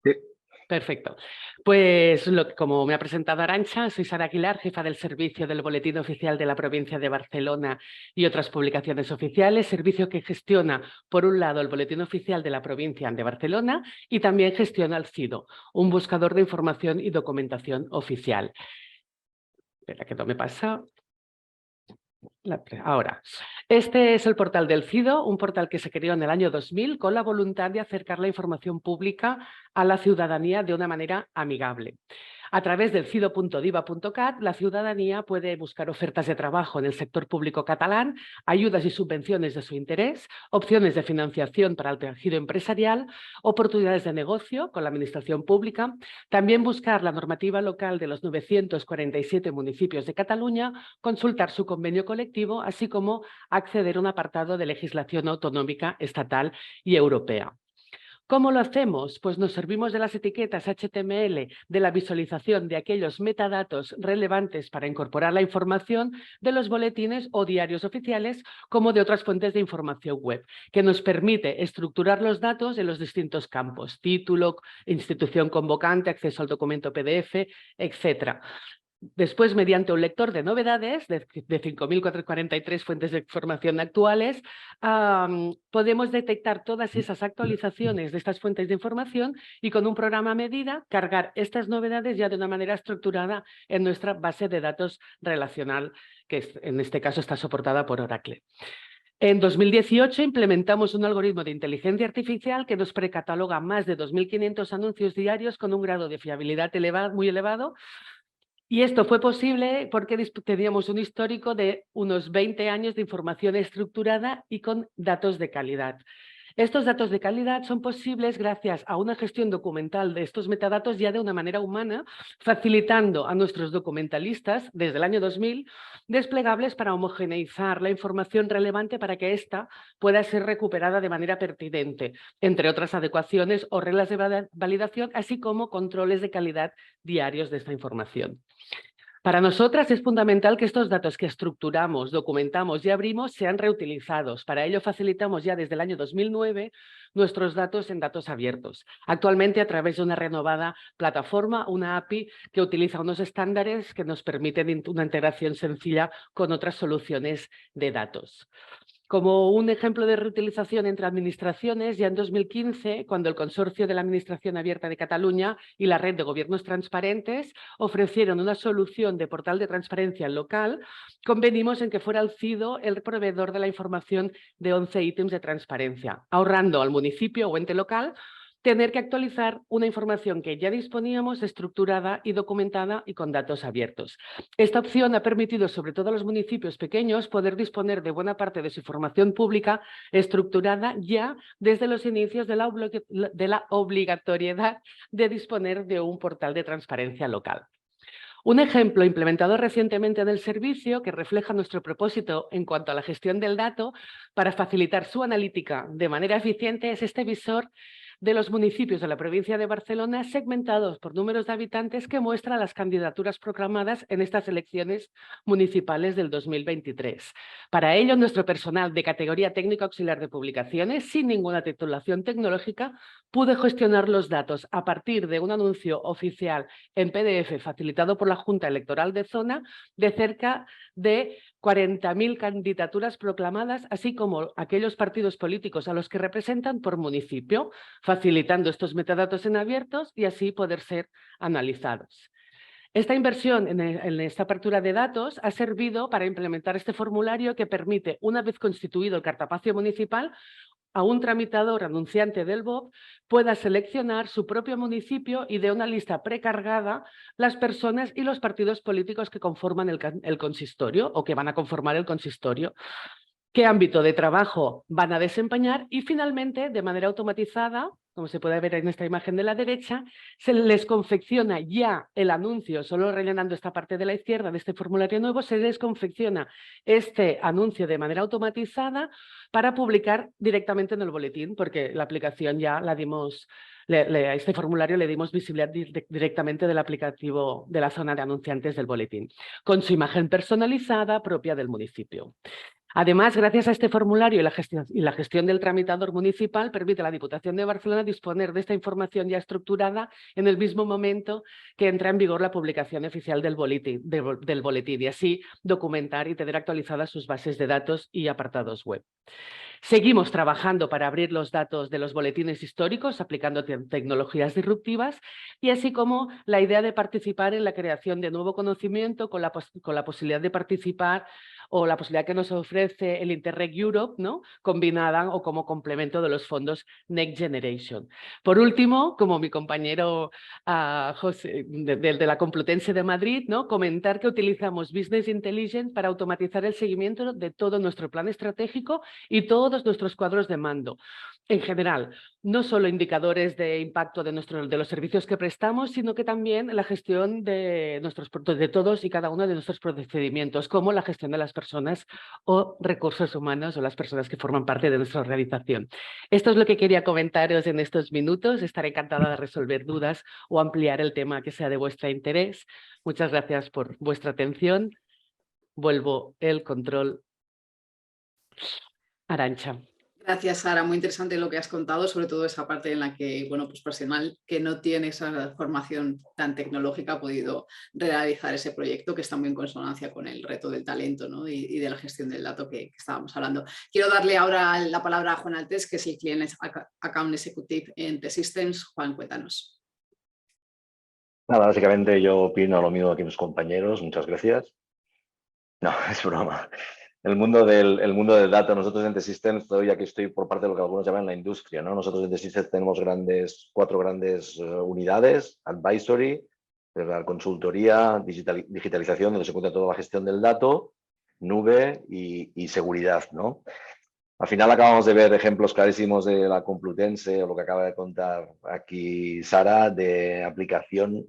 Sí. Perfecto. Pues como me ha presentado Arantxa, soy Sara Aguilar, jefa del servicio del Boletín Oficial de la Provincia de Barcelona y otras publicaciones oficiales, servicio que gestiona, por un lado, el Boletín Oficial de la Provincia de Barcelona y también gestiona el CIDO, un buscador de información y documentación oficial. Espera que no me pasa. Ahora, este es el portal del CIDO, un portal que se creó en el año 2000 con la voluntad de acercar la información pública a la ciudadanía de una manera amigable. A través del cido.diva.cat, la ciudadanía puede buscar ofertas de trabajo en el sector público catalán, ayudas y subvenciones de su interés, opciones de financiación para el tejido empresarial, oportunidades de negocio con la administración pública, también buscar la normativa local de los 947 municipios de Cataluña, consultar su convenio colectivo, así como acceder a un apartado de legislación autonómica, estatal y europea. ¿Cómo lo hacemos? Pues nos servimos de las etiquetas HTML, de la visualización de aquellos metadatos relevantes para incorporar la información de los boletines o diarios oficiales, como de otras fuentes de información web, que nos permite estructurar los datos en los distintos campos: título, institución convocante, acceso al documento PDF, etcétera. Después, mediante un lector de novedades de 5.443 fuentes de información actuales, podemos detectar todas esas actualizaciones de estas fuentes de información y con un programa a medida cargar estas novedades ya de una manera estructurada en nuestra base de datos relacional, que en este caso está soportada por Oracle. En 2018 implementamos un algoritmo de inteligencia artificial que nos precataloga más de 2.500 anuncios diarios con un grado de fiabilidad muy elevado. Y esto fue posible porque teníamos un histórico de unos 20 años de información estructurada y con datos de calidad. Estos datos de calidad son posibles gracias a una gestión documental de estos metadatos ya de una manera humana, facilitando a nuestros documentalistas desde el año 2000 desplegables para homogeneizar la información relevante para que ésta pueda ser recuperada de manera pertinente, entre otras adecuaciones o reglas de validación, así como controles de calidad diarios de esta información. Para nosotras es fundamental que estos datos que estructuramos, documentamos y abrimos sean reutilizados. Para ello facilitamos ya desde el año 2009 nuestros datos en datos abiertos. Actualmente a través de una renovada plataforma, una API que utiliza unos estándares que nos permiten una integración sencilla con otras soluciones de datos. Como un ejemplo de reutilización entre administraciones, ya en 2015, cuando el Consorcio de la Administración Abierta de Cataluña y la Red de Gobiernos Transparentes ofrecieron una solución de portal de transparencia local, convenimos en que fuera el CIDO el proveedor de la información de 11 ítems de transparencia, ahorrando al municipio o ente local tener que actualizar una información que ya disponíamos estructurada y documentada y con datos abiertos. Esta opción ha permitido, sobre todo a los municipios pequeños, poder disponer de buena parte de su información pública estructurada ya desde los inicios de la obligatoriedad de disponer de un portal de transparencia local. Un ejemplo implementado recientemente en el servicio que refleja nuestro propósito en cuanto a la gestión del dato para facilitar su analítica de manera eficiente es este visor de los municipios de la provincia de Barcelona segmentados por números de habitantes que muestra las candidaturas proclamadas en estas elecciones municipales del 2023. Para ello, nuestro personal de categoría técnico auxiliar de publicaciones, sin ninguna titulación tecnológica, pudo gestionar los datos a partir de un anuncio oficial en PDF facilitado por la Junta Electoral de Zona de cerca de 40.000 candidaturas proclamadas, así como aquellos partidos políticos a los que representan por municipio, facilitando estos metadatos en abiertos y así poder ser analizados. Esta inversión en esta apertura de datos ha servido para implementar este formulario que permite, una vez constituido el cartapacio municipal, a un tramitador anunciante del BOP pueda seleccionar su propio municipio y de una lista precargada las personas y los partidos políticos que conforman el consistorio o que van a conformar el consistorio, qué ámbito de trabajo van a desempeñar y finalmente, de manera automatizada, como se puede ver en esta imagen de la derecha, se les confecciona ya el anuncio, solo rellenando esta parte de la izquierda de este formulario nuevo, se les confecciona este anuncio de manera automatizada para publicar directamente en el boletín, porque la aplicación ya la dimos, a este formulario le dimos visibilidad directamente del aplicativo de la zona de anunciantes del boletín, con su imagen personalizada propia del municipio. Además, gracias a este formulario y la gestión del tramitador municipal, permite a la Diputación de Barcelona disponer de esta información ya estructurada en el mismo momento que entra en vigor la publicación oficial del boletín y así documentar y tener actualizadas sus bases de datos y apartados web. Seguimos trabajando para abrir los datos de los boletines históricos aplicando tecnologías disruptivas y así como la idea de participar en la creación de nuevo conocimiento con la posibilidad de participar o la posibilidad que nos ofrece el Interreg Europe, ¿no?, combinada o como complemento de los fondos Next Generation. Por último, como mi compañero José, de la Complutense de Madrid, ¿no?, comentar que utilizamos Business Intelligence para automatizar el seguimiento de todo nuestro plan estratégico y todos nuestros cuadros de mando. En general, no solo indicadores de impacto de los servicios que prestamos, sino que también la gestión de todos y cada uno de nuestros procedimientos, como la gestión de las personas o recursos humanos o las personas que forman parte de nuestra organización. Esto es lo que quería comentaros en estos minutos. Estaré encantada de resolver dudas o ampliar el tema que sea de vuestro interés. Muchas gracias por vuestra atención. Vuelvo el control. Arantxa. Gracias, Sara. Muy interesante lo que has contado, sobre todo esa parte en la que, bueno, pues personal que no tiene esa formación tan tecnológica ha podido realizar ese proyecto que está muy en consonancia con el reto del talento, ¿no?, y de la gestión del dato que estábamos hablando. Quiero darle ahora la palabra a Juan Altés, que es el Client Account Executive en T-Systems. Juan, cuéntanos. Nada, básicamente yo opino lo mismo que mis compañeros. Muchas gracias. No, es broma. El mundo del dato, nosotros en T-Systems, todavía que estoy por parte de lo que algunos llaman la industria, ¿no? Nosotros en T-Systems tenemos cuatro grandes unidades: advisory, la consultoría, digitalización, donde se encuentra toda la gestión del dato, nube y seguridad, ¿no? Al final acabamos de ver ejemplos clarísimos de la Complutense o lo que acaba de contar aquí Sara de aplicación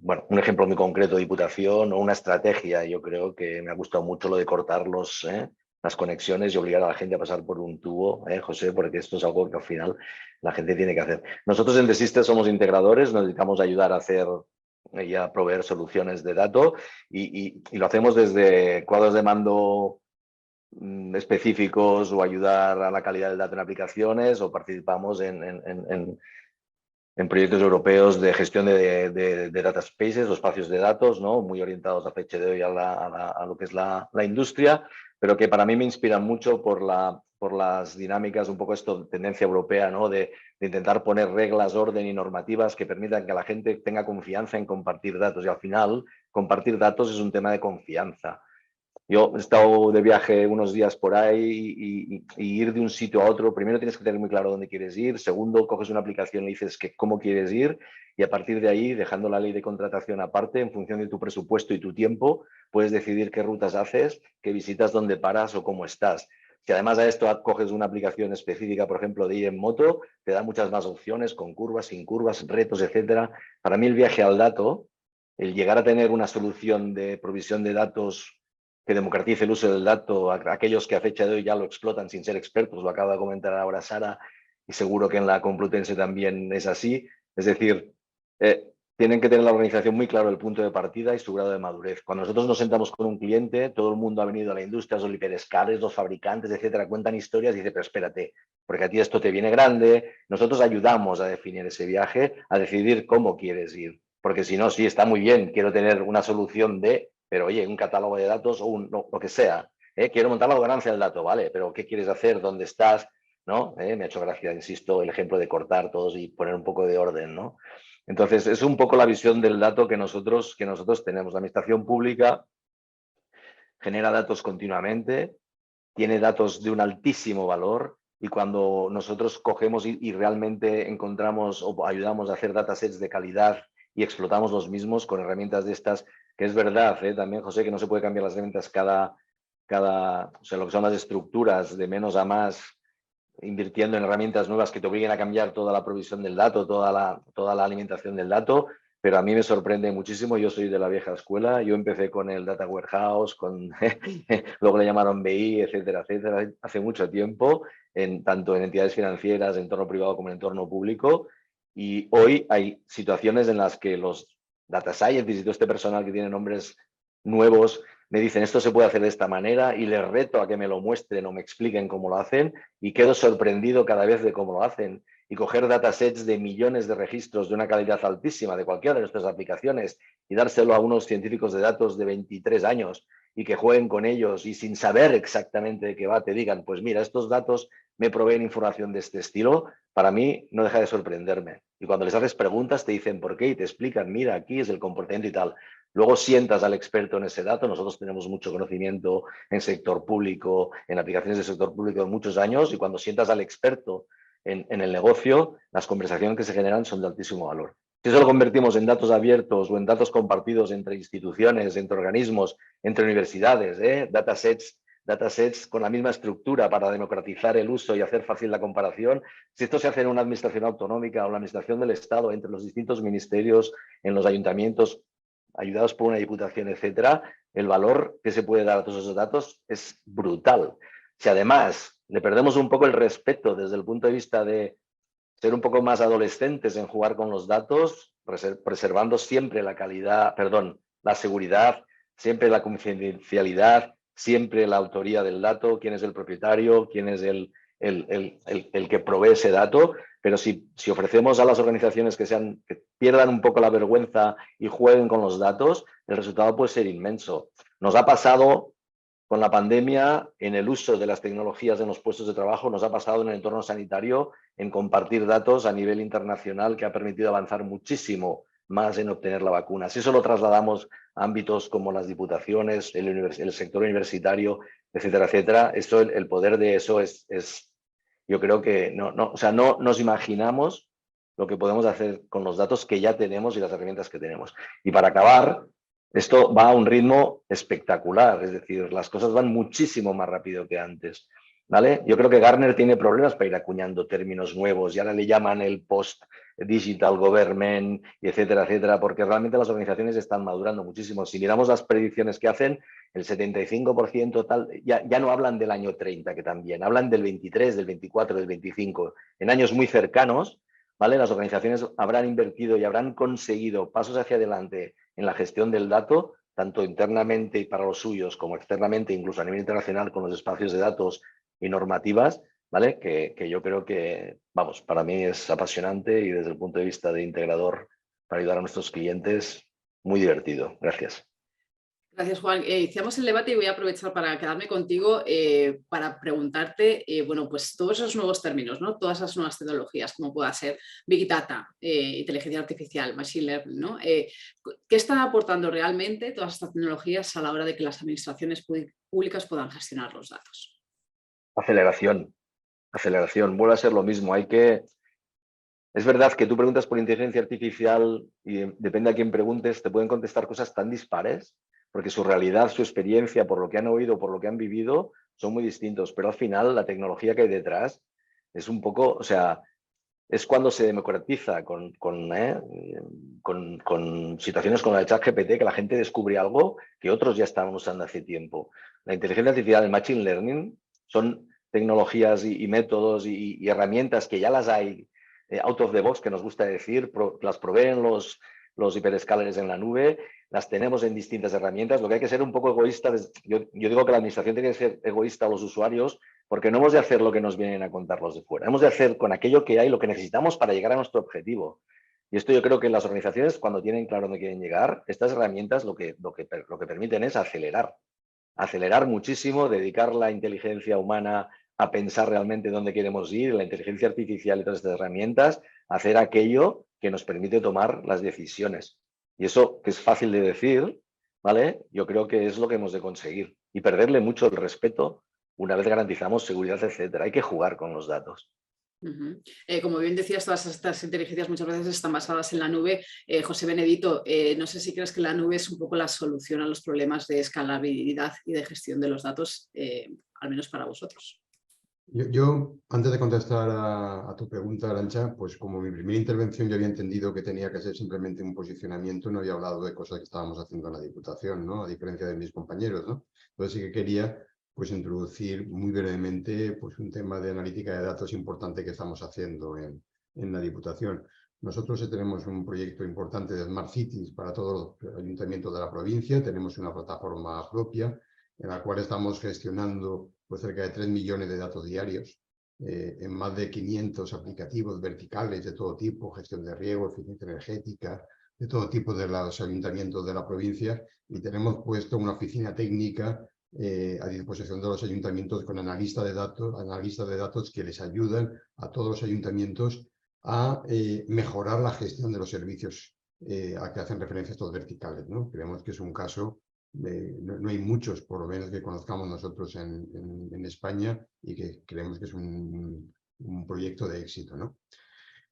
bueno, un ejemplo muy concreto de Diputación o una estrategia. Yo creo que me ha gustado mucho lo de cortar las conexiones y obligar a la gente a pasar por un tubo, José, porque esto es algo que al final la gente tiene que hacer. Nosotros en T-Systems somos integradores, nos dedicamos a ayudar a hacer y a proveer soluciones de datos y lo hacemos desde cuadros de mando específicos o ayudar a la calidad del dato en aplicaciones, o participamos en proyectos europeos de gestión de data spaces o espacios de datos, ¿no?, muy orientados a fecha de hoy a lo que es la industria, pero que para mí me inspiran mucho por las dinámicas, un poco esto, tendencia europea, ¿no?, de intentar poner reglas, orden y normativas que permitan que la gente tenga confianza en compartir datos. Y al final, compartir datos es un tema de confianza. Yo he estado de viaje unos días por ahí y ir de un sitio a otro, primero tienes que tener muy claro dónde quieres ir, segundo, coges una aplicación y dices cómo quieres ir, y a partir de ahí, dejando la ley de contratación aparte, en función de tu presupuesto y tu tiempo, puedes decidir qué rutas haces, qué visitas, dónde paras o cómo estás. Si además a esto coges una aplicación específica, por ejemplo, de ir en moto, te da muchas más opciones, con curvas, sin curvas, retos, etcétera. Para mí el viaje al dato, el llegar a tener una solución de provisión de datos que democratice el uso del dato a aquellos que a fecha de hoy ya lo explotan sin ser expertos, lo acaba de comentar ahora Sara, y seguro que en la Complutense también es así. Es decir, tienen que tener la organización muy claro el punto de partida y su grado de madurez. Cuando nosotros nos sentamos con un cliente, todo el mundo ha venido a la industria, los hiperescales, los fabricantes, etcétera, cuentan historias y dice, pero espérate, porque a ti esto te viene grande. Nosotros ayudamos a definir ese viaje, a decidir cómo quieres ir. Porque si no, sí, está muy bien, quiero tener una solución de, pero oye, un catálogo de datos o lo que sea. Quiero montar la gobernanza del dato, ¿vale? Pero ¿qué quieres hacer? ¿Dónde estás? ¿No? Me ha hecho gracia, insisto, el ejemplo de cortar todos y poner un poco de orden, ¿no? Entonces, es un poco la visión del dato que nosotros tenemos. La administración pública genera datos continuamente, tiene datos de un altísimo valor y cuando nosotros cogemos y realmente encontramos o ayudamos a hacer datasets de calidad y explotamos los mismos con herramientas de estas, que es verdad, también, José, que no se puede cambiar las herramientas o sea, lo que son las estructuras de menos a más, invirtiendo en herramientas nuevas que te obliguen a cambiar toda la provisión del dato, toda la alimentación del dato, pero a mí me sorprende muchísimo. Yo soy de la vieja escuela, yo empecé con el Data Warehouse, luego le llamaron BI, etcétera, etcétera, hace mucho tiempo, tanto en entidades financieras, entorno privado como en entorno público, y hoy hay situaciones en las que los data scientists y todo este personal que tiene nombres nuevos me dicen esto se puede hacer de esta manera y les reto a que me lo muestren o me expliquen cómo lo hacen y quedo sorprendido cada vez de cómo lo hacen. Y coger datasets de millones de registros de una calidad altísima de cualquiera de nuestras aplicaciones y dárselo a unos científicos de datos de 23 años y que jueguen con ellos y sin saber exactamente de qué va, te digan, pues mira, estos datos me proveen información de este estilo, para mí no deja de sorprenderme. Y cuando les haces preguntas te dicen por qué y te explican, mira, aquí es el comportamiento y tal. Luego sientas al experto en ese dato. Nosotros tenemos mucho conocimiento en sector público, en aplicaciones de sector público de muchos años, y cuando sientas al experto en el negocio, las conversaciones que se generan son de altísimo valor. Si eso lo convertimos en datos abiertos o en datos compartidos entre instituciones, entre organismos, entre universidades, datasets con la misma estructura para democratizar el uso y hacer fácil la comparación, si esto se hace en una administración autonómica o en la administración del Estado, entre los distintos ministerios, en los ayuntamientos, ayudados por una diputación, etcétera, el valor que se puede dar a todos esos datos es brutal. Si además le perdemos un poco el respeto desde el punto de vista de ser un poco más adolescentes en jugar con los datos, preservando siempre la calidad, perdón, la seguridad, siempre la confidencialidad, siempre la autoría del dato, quién es el propietario, quién es el que provee ese dato, pero si ofrecemos a las organizaciones que pierdan un poco la vergüenza y jueguen con los datos, el resultado puede ser inmenso. Nos ha pasado con la pandemia en el uso de las tecnologías en los puestos de trabajo, nos ha pasado en el entorno sanitario en compartir datos a nivel internacional que ha permitido avanzar muchísimo más en obtener la vacuna. Si eso lo trasladamos a ámbitos como las diputaciones, el sector universitario, etcétera, etcétera, el poder de eso es yo creo que no nos imaginamos lo que podemos hacer con los datos que ya tenemos y las herramientas que tenemos. Y para acabar, esto va a un ritmo espectacular, es decir, las cosas van muchísimo más rápido que antes, ¿vale? Yo creo que Gartner tiene problemas para ir acuñando términos nuevos y ahora le llaman el post-digital government, y etcétera, etcétera, porque realmente las organizaciones están madurando muchísimo. Si miramos las predicciones que hacen, el 75% tal, ya no hablan del año 30, que también, hablan del 23, del 24, del 25, en años muy cercanos, ¿vale? Las organizaciones habrán invertido y habrán conseguido pasos hacia adelante en la gestión del dato, tanto internamente y para los suyos como externamente, incluso a nivel internacional con los espacios de datos y normativas, ¿vale? Que yo creo que, vamos, para mí es apasionante y desde el punto de vista de integrador para ayudar a nuestros clientes, muy divertido. Gracias. Gracias, Juan. Iniciamos el debate y voy a aprovechar para quedarme contigo para preguntarte, bueno, pues todos esos nuevos términos, ¿no? Todas esas nuevas tecnologías, como pueda ser Big Data, inteligencia artificial, Machine Learning, ¿no? ¿Qué están aportando realmente todas estas tecnologías a la hora de que las administraciones públicas puedan gestionar los datos? Aceleración. Vuelve a ser lo mismo. Es verdad que tú preguntas por inteligencia artificial y depende a quién preguntes, te pueden contestar cosas tan dispares, porque su realidad, su experiencia, por lo que han oído, por lo que han vivido, son muy distintos. Pero al final la tecnología que hay detrás es un poco, o sea, es cuando se democratiza con situaciones como la de ChatGPT, que la gente descubre algo que otros ya estaban usando hace tiempo. La inteligencia artificial, el machine learning, son tecnologías y métodos y herramientas que ya las hay out of the box, que nos gusta decir, las proveen los hiperescalers en la nube, las tenemos en distintas herramientas. Lo que hay que ser un poco egoísta, yo digo que la administración tiene que ser egoísta a los usuarios, porque no hemos de hacer lo que nos vienen a contar los de fuera. Hemos de hacer con aquello que hay lo que necesitamos para llegar a nuestro objetivo. Y esto yo creo que las organizaciones, cuando tienen claro dónde quieren llegar, estas herramientas lo que permiten es acelerar muchísimo, dedicar la inteligencia humana a pensar realmente dónde queremos ir, la inteligencia artificial y todas estas herramientas, hacer aquello que nos permite tomar las decisiones. Y eso, que es fácil de decir, ¿vale? Yo creo que es lo que hemos de conseguir. Y perderle mucho el respeto una vez garantizamos seguridad, etcétera. Hay que jugar con los datos. Como bien decías, todas estas inteligencias muchas veces están basadas en la nube. José Benedito, no sé si crees que la nube es un poco la solución a los problemas de escalabilidad y de gestión de los datos, al menos para vosotros. Yo, antes de contestar a tu pregunta, Arantxa, pues como mi primera intervención yo había entendido que tenía que ser simplemente un posicionamiento, no había hablado de cosas que estábamos haciendo en la Diputación, ¿no? A diferencia de mis compañeros, ¿no? Entonces sí que quería pues introducir muy brevemente pues un tema de analítica de datos importante que estamos haciendo en la Diputación. Nosotros tenemos un proyecto importante de Smart Cities para todos los ayuntamientos de la provincia, tenemos una plataforma propia en la cual estamos gestionando pues cerca de 3 millones de datos diarios, en más de 500 aplicativos verticales de todo tipo, gestión de riego, eficiencia energética, de todo tipo de los ayuntamientos de la provincia, y tenemos puesto una oficina técnica a disposición de los ayuntamientos con analistas de datos que les ayudan a todos los ayuntamientos a mejorar la gestión de los servicios a que hacen referencia estos verticales, ¿no? Creemos que es un caso no hay muchos, por lo menos que conozcamos nosotros en España, y que creemos que es un proyecto de éxito, ¿no?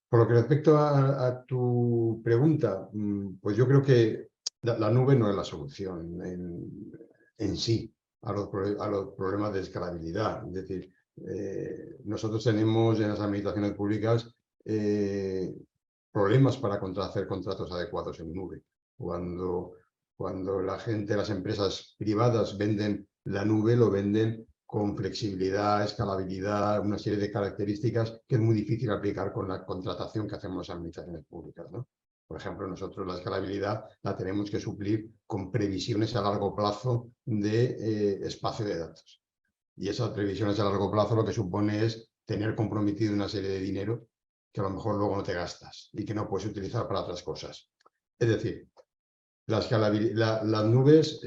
Por lo que respecto a tu pregunta, pues yo creo que la nube no es la solución en sí a los problemas de escalabilidad. Es decir, nosotros tenemos en las administraciones públicas problemas para hacer contratos adecuados en nube. Cuando la gente, las empresas privadas venden la nube, lo venden con flexibilidad, escalabilidad, una serie de características que es muy difícil aplicar con la contratación que hacemos las administraciones públicas, ¿no? Por ejemplo, nosotros la escalabilidad la tenemos que suplir con previsiones a largo plazo de espacio de datos. Y esas previsiones a largo plazo lo que supone es tener comprometido una serie de dinero que a lo mejor luego no te gastas y que no puedes utilizar para otras cosas. Es decir, las nubes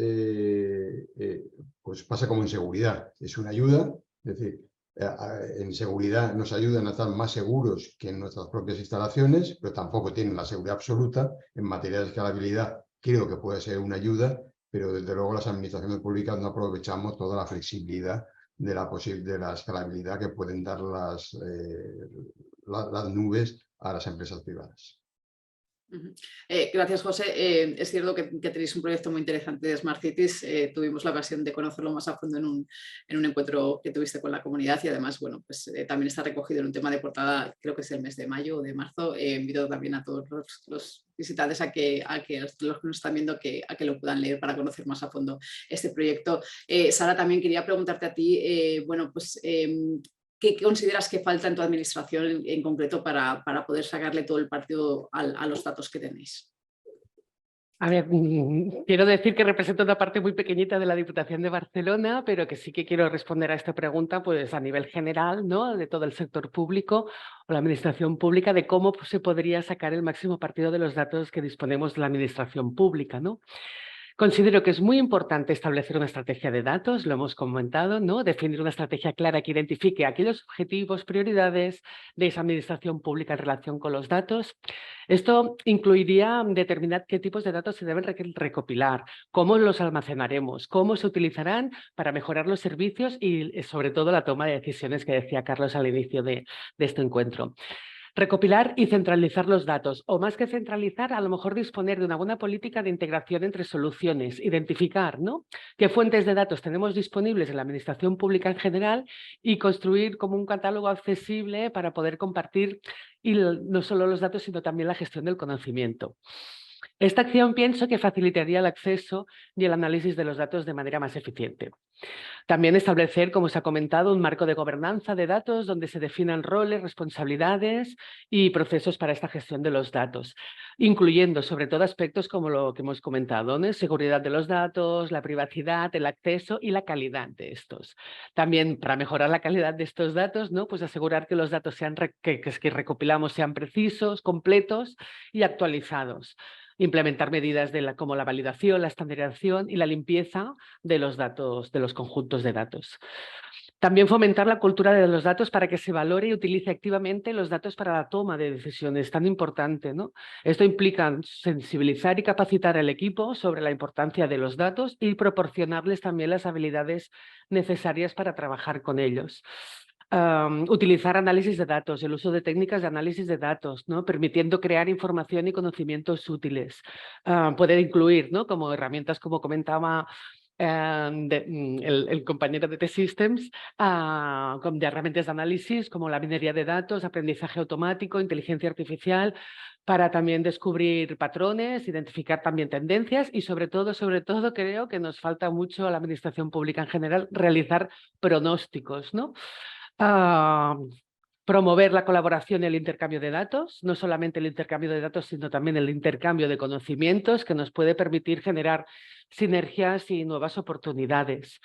pues pasa como en seguridad, es una ayuda, es decir, en seguridad nos ayudan a estar más seguros que en nuestras propias instalaciones, pero tampoco tienen la seguridad absoluta. En materia de escalabilidad creo que puede ser una ayuda, pero desde luego las administraciones públicas no aprovechamos toda la flexibilidad de la escalabilidad que pueden dar las nubes a las empresas privadas. Gracias, José. Es cierto que tenéis un proyecto muy interesante de Smart Cities. Tuvimos la ocasión de conocerlo más a fondo en un encuentro que tuviste con la comunidad, y además, bueno, pues también está recogido en un tema de portada, creo que es el mes de mayo o de marzo. Invito también a todos los visitantes a que los que nos están viendo a que lo puedan leer para conocer más a fondo este proyecto. Sara, también quería preguntarte a ti, bueno, pues ¿qué consideras que falta en tu administración en concreto para poder sacarle todo el partido a los datos que tenéis? A ver, quiero decir que represento una parte muy pequeñita de la Diputación de Barcelona, pero que sí que quiero responder a esta pregunta pues a nivel general, ¿no? De todo el sector público o la administración pública, de cómo se podría sacar el máximo partido de los datos que disponemos de la administración pública, ¿no? Considero que es muy importante establecer una estrategia de datos, lo hemos comentado, ¿no? Definir una estrategia clara que identifique aquellos objetivos, prioridades de esa administración pública en relación con los datos. Esto incluiría determinar qué tipos de datos se deben recopilar, cómo los almacenaremos, cómo se utilizarán para mejorar los servicios y, sobre todo, la toma de decisiones que decía Carlos al inicio de este encuentro. Recopilar y centralizar los datos, o más que centralizar, a lo mejor disponer de una buena política de integración entre soluciones, identificar, ¿no?, qué fuentes de datos tenemos disponibles en la administración pública en general y construir como un catálogo accesible para poder compartir y no solo los datos, sino también la gestión del conocimiento. Esta acción pienso que facilitaría el acceso y el análisis de los datos de manera más eficiente. También establecer, como se ha comentado, un marco de gobernanza de datos donde se definan roles, responsabilidades y procesos para esta gestión de los datos, incluyendo sobre todo aspectos como lo que hemos comentado, ¿no? Seguridad de los datos, la privacidad, el acceso y la calidad de estos. También para mejorar la calidad de estos datos, ¿no? Pues asegurar que los datos que recopilamos sean precisos, completos y actualizados. Implementar medidas como la validación, la estandarización y la limpieza de los datos, de los conjuntos de datos. También fomentar la cultura de los datos para que se valore y utilice activamente los datos para la toma de decisiones, tan importante, ¿no? Esto implica sensibilizar y capacitar al equipo sobre la importancia de los datos y proporcionarles también las habilidades necesarias para trabajar con ellos. Utilizar análisis de datos, el uso de técnicas de análisis de datos, ¿no? Permitiendo crear información y conocimientos útiles. Poder incluir, ¿no? Como herramientas, como comentaba el compañero de T-Systems, de herramientas de análisis como la minería de datos, aprendizaje automático, inteligencia artificial, para también descubrir patrones, identificar también tendencias y sobre todo creo que nos falta mucho a la administración pública en general realizar pronósticos, ¿no? Promover la colaboración y el intercambio de datos, no solamente el intercambio de datos, sino también el intercambio de conocimientos que nos puede permitir generar sinergias y nuevas oportunidades.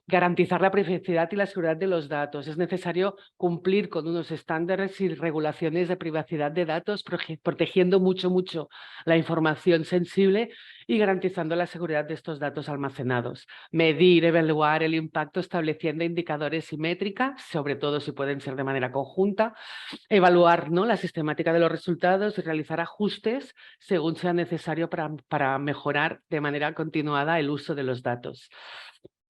Garantizar la privacidad y la seguridad de los datos. Es necesario cumplir con unos estándares y regulaciones de privacidad de datos, protegiendo mucho la información sensible y garantizando la seguridad de estos datos almacenados. Medir, evaluar el impacto estableciendo indicadores y métricas, sobre todo si pueden ser de manera conjunta. Evaluar, ¿no? La sistemática de los resultados y realizar ajustes según sea necesario para mejorar de manera continuada el uso de los datos.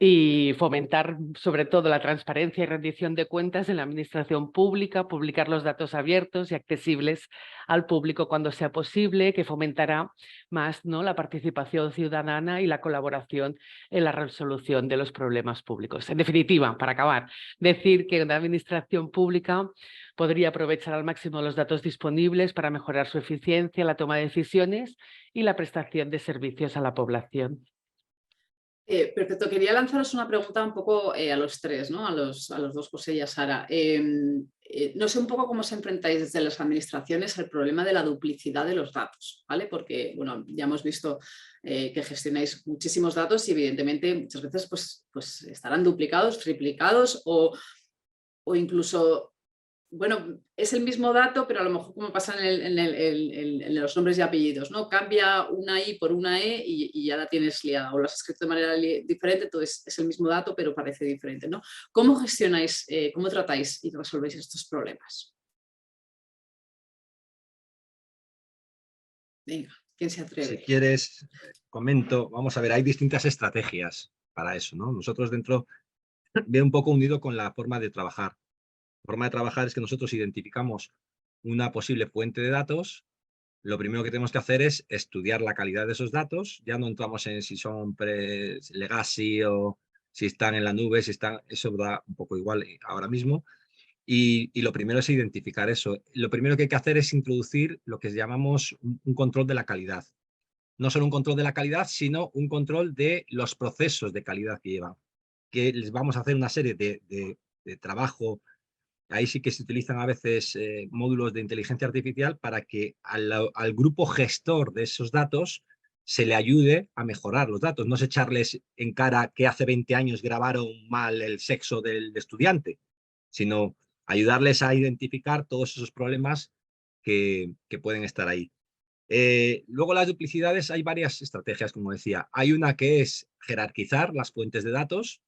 Y fomentar sobre todo la transparencia y rendición de cuentas en la administración pública, publicar los datos abiertos y accesibles al público cuando sea posible, que fomentará más, ¿no? La participación ciudadana y la colaboración en la resolución de los problemas públicos. En definitiva, para acabar, decir que la administración pública podría aprovechar al máximo los datos disponibles para mejorar su eficiencia, la toma de decisiones y la prestación de servicios a la población. Perfecto, quería lanzaros una pregunta un poco a los tres, ¿no? A los dos, José y a Sara. No sé un poco cómo os enfrentáis desde las administraciones al problema de la duplicidad de los datos, ¿vale? Porque, bueno, ya hemos visto que gestionáis muchísimos datos y evidentemente muchas veces pues estarán duplicados, triplicados o incluso... Bueno, es el mismo dato, pero a lo mejor como pasa en los nombres y apellidos, ¿no? Cambia una I por una E y ya la tienes liada, o lo has escrito de manera diferente, entonces es el mismo dato, pero parece diferente, ¿no? ¿Cómo gestionáis, cómo tratáis y resolvéis estos problemas? Venga, ¿quién se atreve? Si quieres, comento. Vamos a ver, hay distintas estrategias para eso, ¿no? Nosotros dentro ve un poco unido con la forma de trabajar. La forma de trabajar es que nosotros identificamos una posible fuente de datos. Lo primero que tenemos que hacer es estudiar la calidad de esos datos. Ya no entramos en si son legacy o si están en la nube, si están, eso da un poco igual ahora mismo. Y lo primero es identificar eso. Lo primero que hay que hacer es introducir lo que llamamos un control de la calidad. No solo un control de la calidad, sino un control de los procesos de calidad que llevan. Que les vamos a hacer una serie de trabajo. Ahí sí que se utilizan a veces módulos de inteligencia artificial para que al grupo gestor de esos datos se le ayude a mejorar los datos. No es echarles en cara que hace 20 años grabaron mal el sexo del estudiante, sino ayudarles a identificar todos esos problemas que pueden estar ahí. Luego las duplicidades, hay varias estrategias, como decía. Hay una que es jerarquizar las fuentes de datos.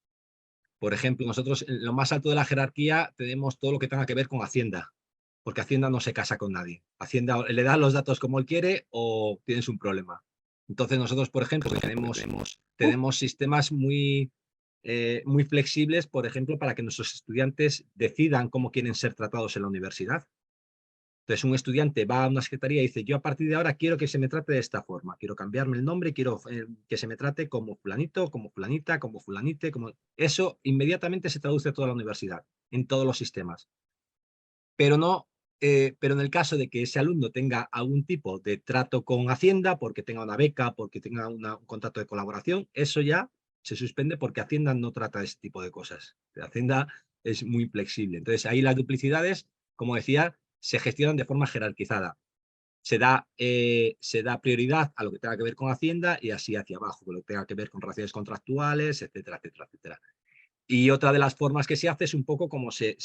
Por ejemplo, nosotros en lo más alto de la jerarquía tenemos todo lo que tenga que ver con Hacienda, porque Hacienda no se casa con nadie. Hacienda le da los datos como él quiere o tienes un problema. Entonces nosotros, por ejemplo, tenemos sistemas muy flexibles, por ejemplo, para que nuestros estudiantes decidan cómo quieren ser tratados en la universidad. Entonces un estudiante va a una secretaría y dice, yo a partir de ahora quiero que se me trate de esta forma, quiero cambiarme el nombre, quiero que se me trate como fulanito, como fulanita, como fulanite, como... Eso inmediatamente se traduce a toda la universidad, en todos los sistemas. Pero no pero en el caso de que ese alumno tenga algún tipo de trato con Hacienda, porque tenga una beca, porque tenga un contrato de colaboración, eso ya se suspende porque Hacienda no trata de ese tipo de cosas. Hacienda es muy flexible. Entonces, ahí las duplicidades, como decía, se gestionan de forma jerarquizada. Se da prioridad a lo que tenga que ver con Hacienda y así hacia abajo, con lo que tenga que ver con relaciones contractuales, etcétera, etcétera, etcétera. Y otra de las formas que se hace es un poco como se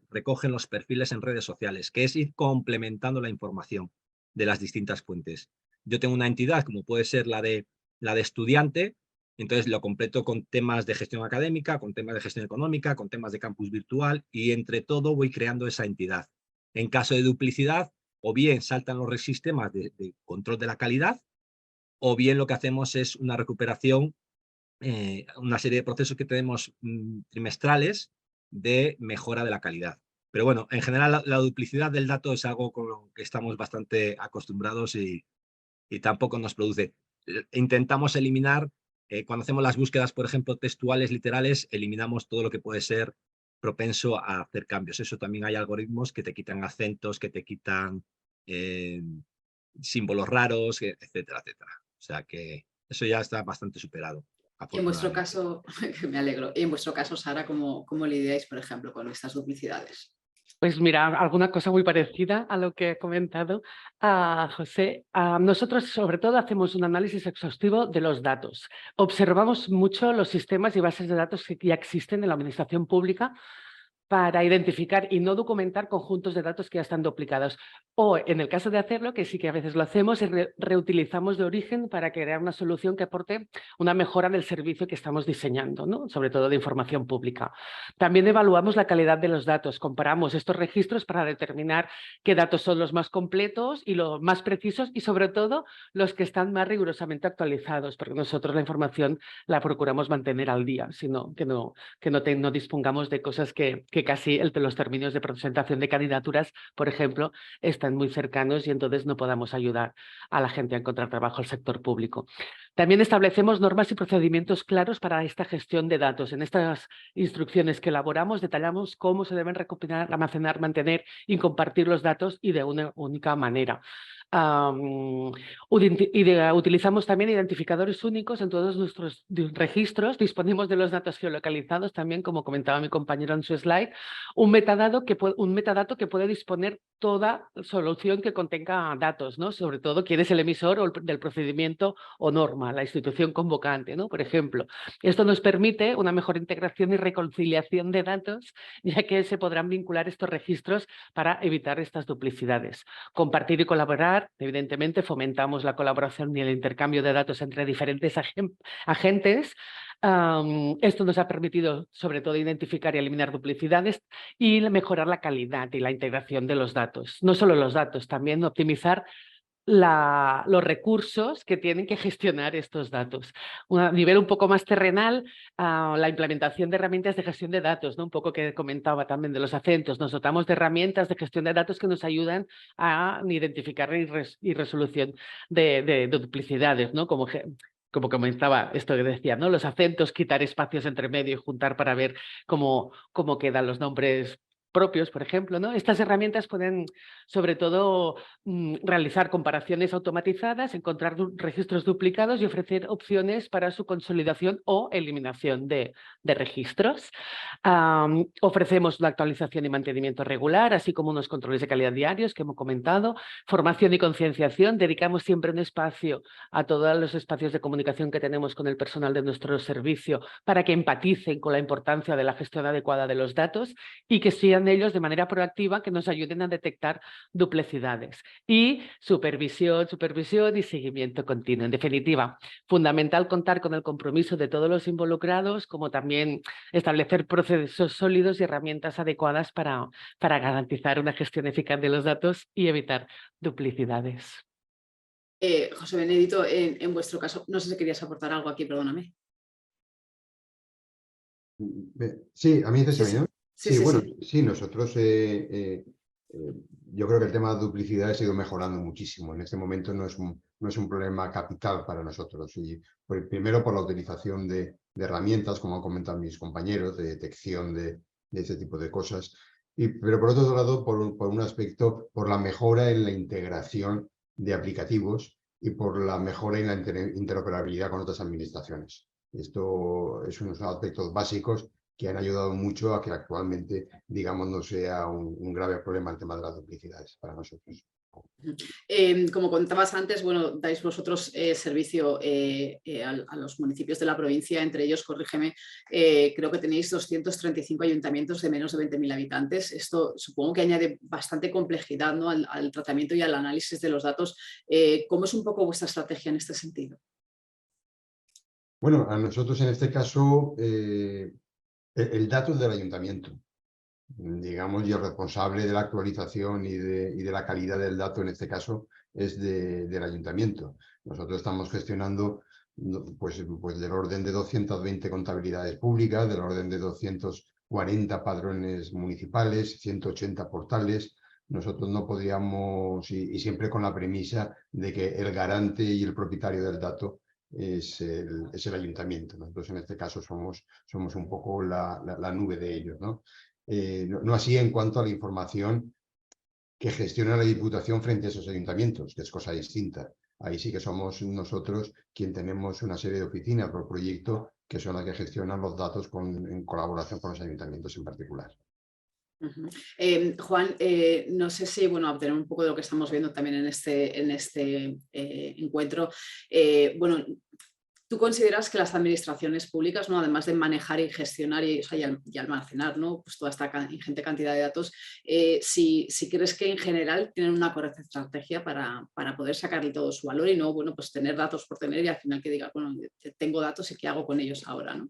recogen los perfiles en redes sociales, que es ir complementando la información de las distintas fuentes. Yo tengo una entidad como puede ser la de estudiante, entonces lo completo con temas de gestión académica, con temas de gestión económica, con temas de campus virtual y entre todo voy creando esa entidad. En caso de duplicidad, o bien saltan los sistemas de control de la calidad, o bien lo que hacemos es una recuperación, una serie de procesos que tenemos trimestrales de mejora de la calidad. Pero bueno, en general la duplicidad del dato es algo con lo que estamos bastante acostumbrados y tampoco nos produce. Intentamos eliminar, cuando hacemos las búsquedas, por ejemplo, textuales, literales, eliminamos todo lo que puede ser propenso a hacer cambios. Eso también hay algoritmos que te quitan acentos, que te quitan símbolos raros, etcétera, etcétera. O sea que eso ya está bastante superado. En vuestro caso, me alegro, y en vuestro caso, Sara, ¿cómo lidiáis, por ejemplo, con estas duplicidades? Pues mira, alguna cosa muy parecida a lo que he comentado a José. Nosotros sobre todo hacemos un análisis exhaustivo de los datos. Observamos mucho los sistemas y bases de datos que ya existen en la administración pública para identificar y no documentar conjuntos de datos que ya están duplicados. O en el caso de hacerlo, que sí que a veces lo hacemos, reutilizamos de origen para crear una solución que aporte una mejora del servicio que estamos diseñando, ¿no? Sobre todo de información pública. También evaluamos la calidad de los datos, comparamos estos registros para determinar qué datos son los más completos y los más precisos y sobre todo los que están más rigurosamente actualizados, porque nosotros la información la procuramos mantener al día, sino que no dispongamos de cosas que casi los términos de presentación de candidaturas, por ejemplo, están muy cercanos y entonces no podamos ayudar a la gente a encontrar trabajo al sector público. También establecemos normas y procedimientos claros para esta gestión de datos. En estas instrucciones que elaboramos detallamos cómo se deben recopilar, almacenar, mantener y compartir los datos y de una única manera. Utilizamos también identificadores únicos en todos nuestros registros, disponemos de los datos geolocalizados también, como comentaba mi compañero en su slide, un metadato que puede disponer toda solución que contenga datos, ¿no? Sobre todo quién es el emisor o del procedimiento o norma, la institución convocante, ¿no? Por ejemplo, esto nos permite una mejor integración y reconciliación de datos, ya que se podrán vincular estos registros para evitar estas duplicidades. Compartir y colaborar. Evidentemente, fomentamos la colaboración y el intercambio de datos entre diferentes agentes. Esto nos ha permitido, sobre todo, identificar y eliminar duplicidades y mejorar la calidad y la integración de los datos. No solo los datos, también optimizar los recursos que tienen que gestionar estos datos. A nivel un poco más terrenal, la implementación de herramientas de gestión de datos, ¿no? Un poco que comentaba también de los acentos. Nos dotamos de herramientas de gestión de datos que nos ayudan a identificar y resolución de duplicidades, ¿no? Como comentaba esto que decía, ¿no? Los acentos, quitar espacios entre medio y juntar para ver cómo quedan los nombres propios, por ejemplo, ¿no? Estas herramientas pueden, sobre todo, realizar comparaciones automatizadas, encontrar registros duplicados y ofrecer opciones para su consolidación o eliminación de registros. Ofrecemos una actualización y mantenimiento regular, así como unos controles de calidad diarios que hemos comentado, formación y concienciación. Dedicamos siempre un espacio a todos los espacios de comunicación que tenemos con el personal de nuestro servicio para que empaticen con la importancia de la gestión adecuada de los datos y que sean ellos de manera proactiva que nos ayuden a detectar duplicidades. Y supervisión y seguimiento continuo. En definitiva, fundamental contar con el compromiso de todos los involucrados, como también establecer procesos sólidos y herramientas adecuadas para garantizar una gestión eficaz de los datos y evitar duplicidades. José Benedito, en vuestro caso, no sé si querías aportar algo aquí, perdóname. Sí, a mí dices a mí, ¿no? Sí, bueno, sí, nosotros yo creo que el tema de duplicidad ha ido mejorando muchísimo. En este momento no es un problema capital para nosotros. Y primero por la utilización de herramientas, como han comentado mis compañeros, de detección de ese tipo de cosas. pero por otro lado, por un aspecto, por la mejora en la integración de aplicativos y por la mejora en la interoperabilidad con otras administraciones. Esto es unos aspectos básicos que han ayudado mucho a que actualmente, digamos, no sea un grave problema el tema de las duplicidades para nosotros. Como contabas antes, bueno, dais vosotros servicio a los municipios de la provincia, entre ellos, corrígeme, creo que tenéis 235 ayuntamientos de menos de 20.000 habitantes. Esto supongo que añade bastante complejidad, ¿no?, al tratamiento y al análisis de los datos. ¿Cómo es un poco vuestra estrategia en este sentido? Bueno, a nosotros en este caso, el dato es del ayuntamiento, digamos, y el responsable de la actualización y de la calidad del dato en este caso es del ayuntamiento. Nosotros estamos gestionando pues del orden de 220 contabilidades públicas, del orden de 240 padrones municipales, 180 portales. Nosotros no podríamos, y siempre con la premisa de que el garante y el propietario del dato es el ayuntamiento, ¿no? Entonces, en este caso somos un poco la nube de ellos, ¿no? No así en cuanto a la información que gestiona la Diputación frente a esos ayuntamientos, que es cosa distinta. Ahí sí que somos nosotros quien tenemos una serie de oficinas por proyecto que son las que gestionan los datos en colaboración con los ayuntamientos en particular. Juan, no sé si, bueno, a obtener un poco de lo que estamos viendo también en este encuentro, bueno, ¿tú consideras que las administraciones públicas, ¿no?, además de manejar y gestionar y almacenar, ¿no?, pues toda esta ingente cantidad de datos, si crees que en general tienen una correcta estrategia para poder sacarle todo su valor y no, bueno, pues tener datos por tener y al final que diga, bueno, tengo datos y qué hago con ellos ahora, ¿no?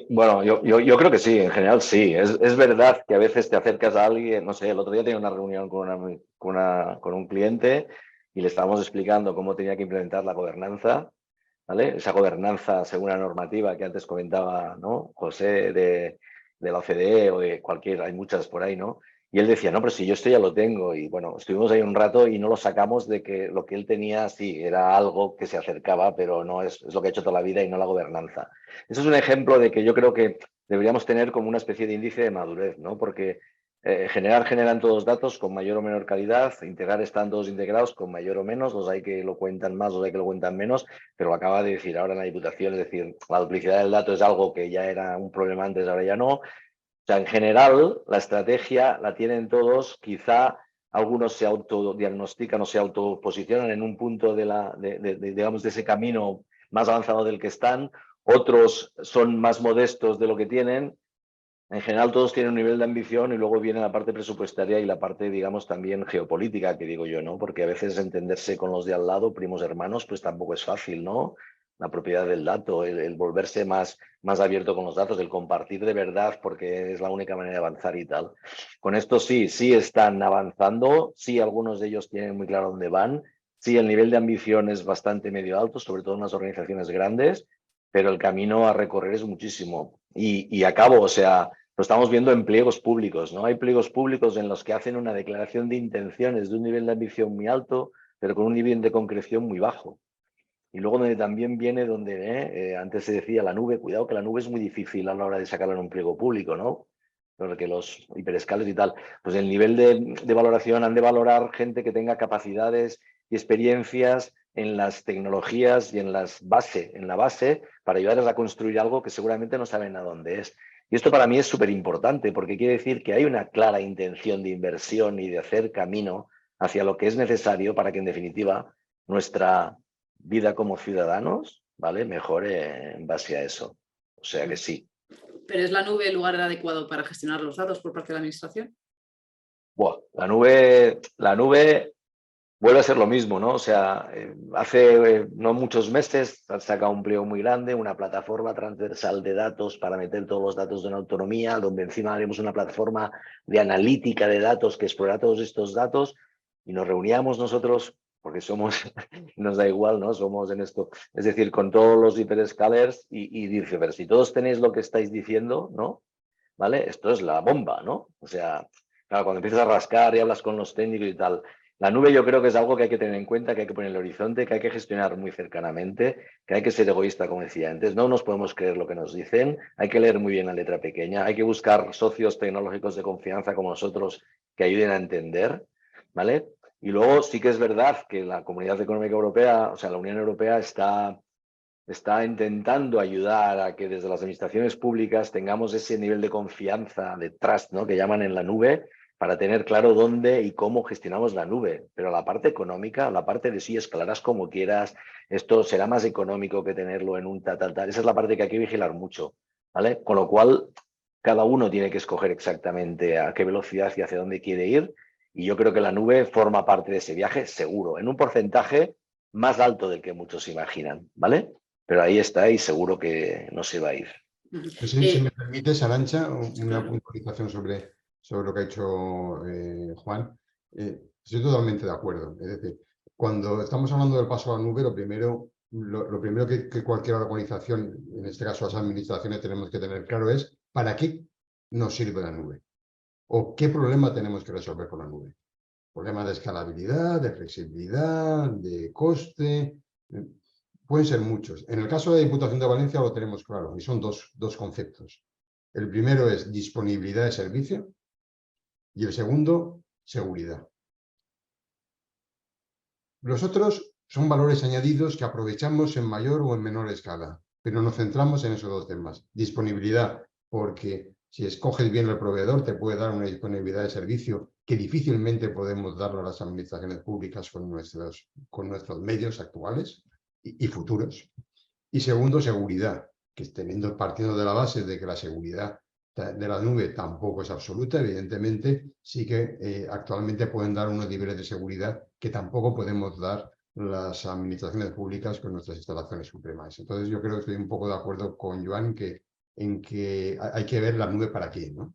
Bueno, yo creo que sí, en general sí. Es verdad que a veces te acercas a alguien, no sé, el otro día tenía una reunión con un cliente y le estábamos explicando cómo tenía que implementar la gobernanza, ¿vale? Esa gobernanza según la normativa que antes comentaba, ¿no?, José, de la OCDE o de cualquier, hay muchas por ahí, ¿no? Y él decía, no, pero si yo esto ya lo tengo. Y bueno, estuvimos ahí un rato y no lo sacamos de que lo que él tenía, sí, era algo que se acercaba, pero no es lo que ha hecho toda la vida y no la gobernanza. Eso es un ejemplo de que yo creo que deberíamos tener como una especie de índice de madurez, ¿no? Porque generan todos datos con mayor o menor calidad, integrar están todos integrados con mayor o menos, los hay que lo cuentan más, los hay que lo cuentan menos, pero lo acaba de decir ahora en la Diputación, es decir, la duplicidad del dato es algo que ya era un problema antes, ahora ya no. O sea, en general, la estrategia la tienen todos, quizá algunos se autodiagnostican o se autoposicionan en un punto digamos, de ese camino más avanzado del que están, otros son más modestos de lo que tienen. En general todos tienen un nivel de ambición y luego viene la parte presupuestaria y la parte, digamos, también geopolítica, que digo yo, ¿no? Porque a veces entenderse con los de al lado, primos hermanos, pues tampoco es fácil, ¿no? La propiedad del dato, el volverse más abierto con los datos, el compartir de verdad, porque es la única manera de avanzar y tal. Con esto sí están avanzando, sí algunos de ellos tienen muy claro dónde van, sí el nivel de ambición es bastante medio alto, sobre todo en las organizaciones grandes, pero el camino a recorrer es muchísimo. Y acabo, o sea, lo estamos viendo en pliegos públicos, ¿no? Hay pliegos públicos en los que hacen una declaración de intenciones de un nivel de ambición muy alto, pero con un nivel de concreción muy bajo. Y luego donde también viene donde antes se decía la nube, cuidado que la nube es muy difícil a la hora de sacarla en un pliego público, ¿no? Porque los hiperescales y tal, pues el nivel de valoración han de valorar gente que tenga capacidades y experiencias en las tecnologías y en la base para ayudarles a construir algo que seguramente no saben a dónde es. Y esto para mí es súper importante porque quiere decir que hay una clara intención de inversión y de hacer camino hacia lo que es necesario para que en definitiva nuestra vida como ciudadanos, ¿vale?, mejore en base a eso. O sea que sí. ¿Pero es la nube el lugar adecuado para gestionar los datos por parte de la administración? La nube vuelve a ser lo mismo, ¿no? O sea, hace no muchos meses han sacado un pliego muy grande, una plataforma transversal de datos para meter todos los datos de una autonomía, donde encima haremos una plataforma de analítica de datos que explora todos estos datos y nos reuníamos nosotros, porque nos da igual, ¿no? Somos en esto, es decir, con todos los hyperscalers y dice, pero si todos tenéis lo que estáis diciendo, ¿no? ¿Vale? Esto es la bomba, ¿no? O sea, claro, cuando empiezas a rascar y hablas con los técnicos y tal, La nube yo creo que es algo que hay que tener en cuenta, que hay que poner en el horizonte, que hay que gestionar muy cercanamente, que hay que ser egoísta, como decía antes. No nos podemos creer lo que nos dicen, hay que leer muy bien la letra pequeña, hay que buscar socios tecnológicos de confianza como nosotros que ayuden a entender, ¿vale? Y luego sí que es verdad que la Comunidad Económica Europea, o sea, la Unión Europea está intentando ayudar a que desde las administraciones públicas tengamos ese nivel de confianza, de trust, ¿no?, que llaman en la nube, para tener claro dónde y cómo gestionamos la nube. Pero la parte económica, la parte de sí esclaras como quieras, esto será más económico que tenerlo en un tal. Esa es la parte que hay que vigilar mucho, ¿vale? Con lo cual, cada uno tiene que escoger exactamente a qué velocidad y hacia dónde quiere ir. Y yo creo que la nube forma parte de ese viaje seguro, en un porcentaje más alto del que muchos imaginan, ¿vale? Pero ahí está y seguro que no se va a ir. Si me permites, Arantxa, una Claro. puntualización sobre lo que ha hecho Juan. Estoy totalmente de acuerdo. Es decir, cuando estamos hablando del paso a la nube, lo primero que cualquier organización, en este caso las administraciones, tenemos que tener claro es para qué nos sirve la nube o qué problema tenemos que resolver con la nube. Problemas de escalabilidad, de flexibilidad, de coste. Pueden ser muchos. En el caso de la Diputación de Valencia lo tenemos claro y son dos conceptos. El primero es disponibilidad de servicio y el segundo, seguridad. Los otros son valores añadidos que aprovechamos en mayor o en menor escala, pero nos centramos en esos dos temas. Disponibilidad, porque si escoges bien el proveedor te puede dar una disponibilidad de servicio que difícilmente podemos darlo a las administraciones públicas con nuestros medios actuales y futuros. Y segundo, seguridad, que partiendo de la base de que la seguridad de la nube tampoco es absoluta, evidentemente, sí que actualmente pueden dar unos niveles de seguridad que tampoco podemos dar las administraciones públicas con nuestras instalaciones supremas. Entonces yo creo que estoy un poco de acuerdo con Joan en que hay que ver la nube para qué, ¿no?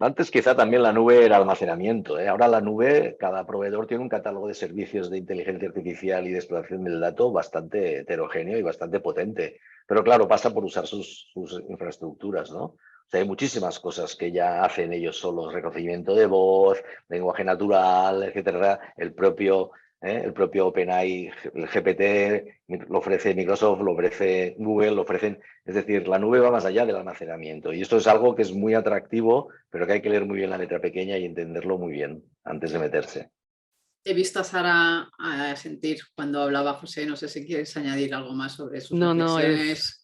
Antes quizá también la nube era almacenamiento, ¿eh? Ahora la nube, cada proveedor tiene un catálogo de servicios de inteligencia artificial y de explotación del dato bastante heterogéneo y bastante potente. Pero claro, pasa por usar sus infraestructuras, ¿no? O sea, hay muchísimas cosas que ya hacen ellos solos, reconocimiento de voz, lenguaje natural, etcétera. El propio OpenAI, el GPT, lo ofrece Microsoft, lo ofrece Google, lo ofrecen. Es decir, la nube va más allá del almacenamiento y esto es algo que es muy atractivo, pero que hay que leer muy bien la letra pequeña y entenderlo muy bien antes de meterse. He visto a Sara a sentir cuando hablaba José, no sé si quieres añadir algo más sobre sus reflexiones.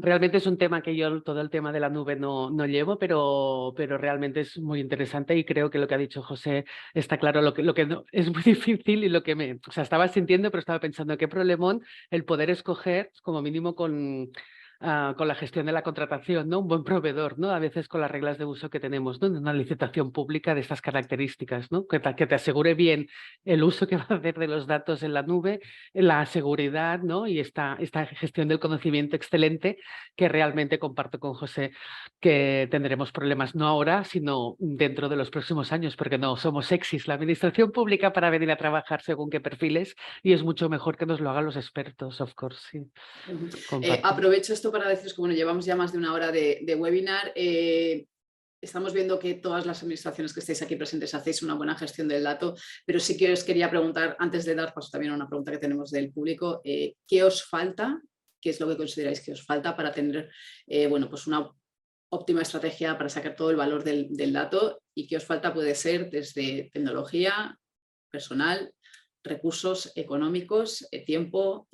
Realmente es un tema que yo todo el tema de la nube no llevo, pero realmente es muy interesante y creo que lo que ha dicho José está claro. Lo que no, es muy difícil y lo que estaba sintiendo, pero estaba pensando qué problemón el poder escoger como mínimo con la gestión de la contratación, ¿no? Un buen proveedor, ¿no? A veces con las reglas de uso que tenemos, ¿no? En una licitación pública de estas características, ¿no? Que te asegure bien el uso que va a hacer de los datos en la nube, la seguridad, ¿no? Y esta gestión del conocimiento excelente que realmente comparto con José que tendremos problemas no ahora, sino dentro de los próximos años, porque no somos sexys la administración pública para venir a trabajar según qué perfiles y es mucho mejor que nos lo hagan los expertos, of course, sí. Aprovecho esto para deciros que bueno, llevamos ya más de una hora de webinar. Estamos viendo que todas las administraciones que estáis aquí presentes hacéis una buena gestión del dato, pero sí que os quería preguntar, antes de dar paso también a una pregunta que tenemos del público, ¿qué os falta? ¿Qué es lo que consideráis que os falta para tener bueno, pues una óptima estrategia para sacar todo el valor del dato? ¿Y qué os falta? Puede ser desde tecnología, personal, recursos económicos, tiempo,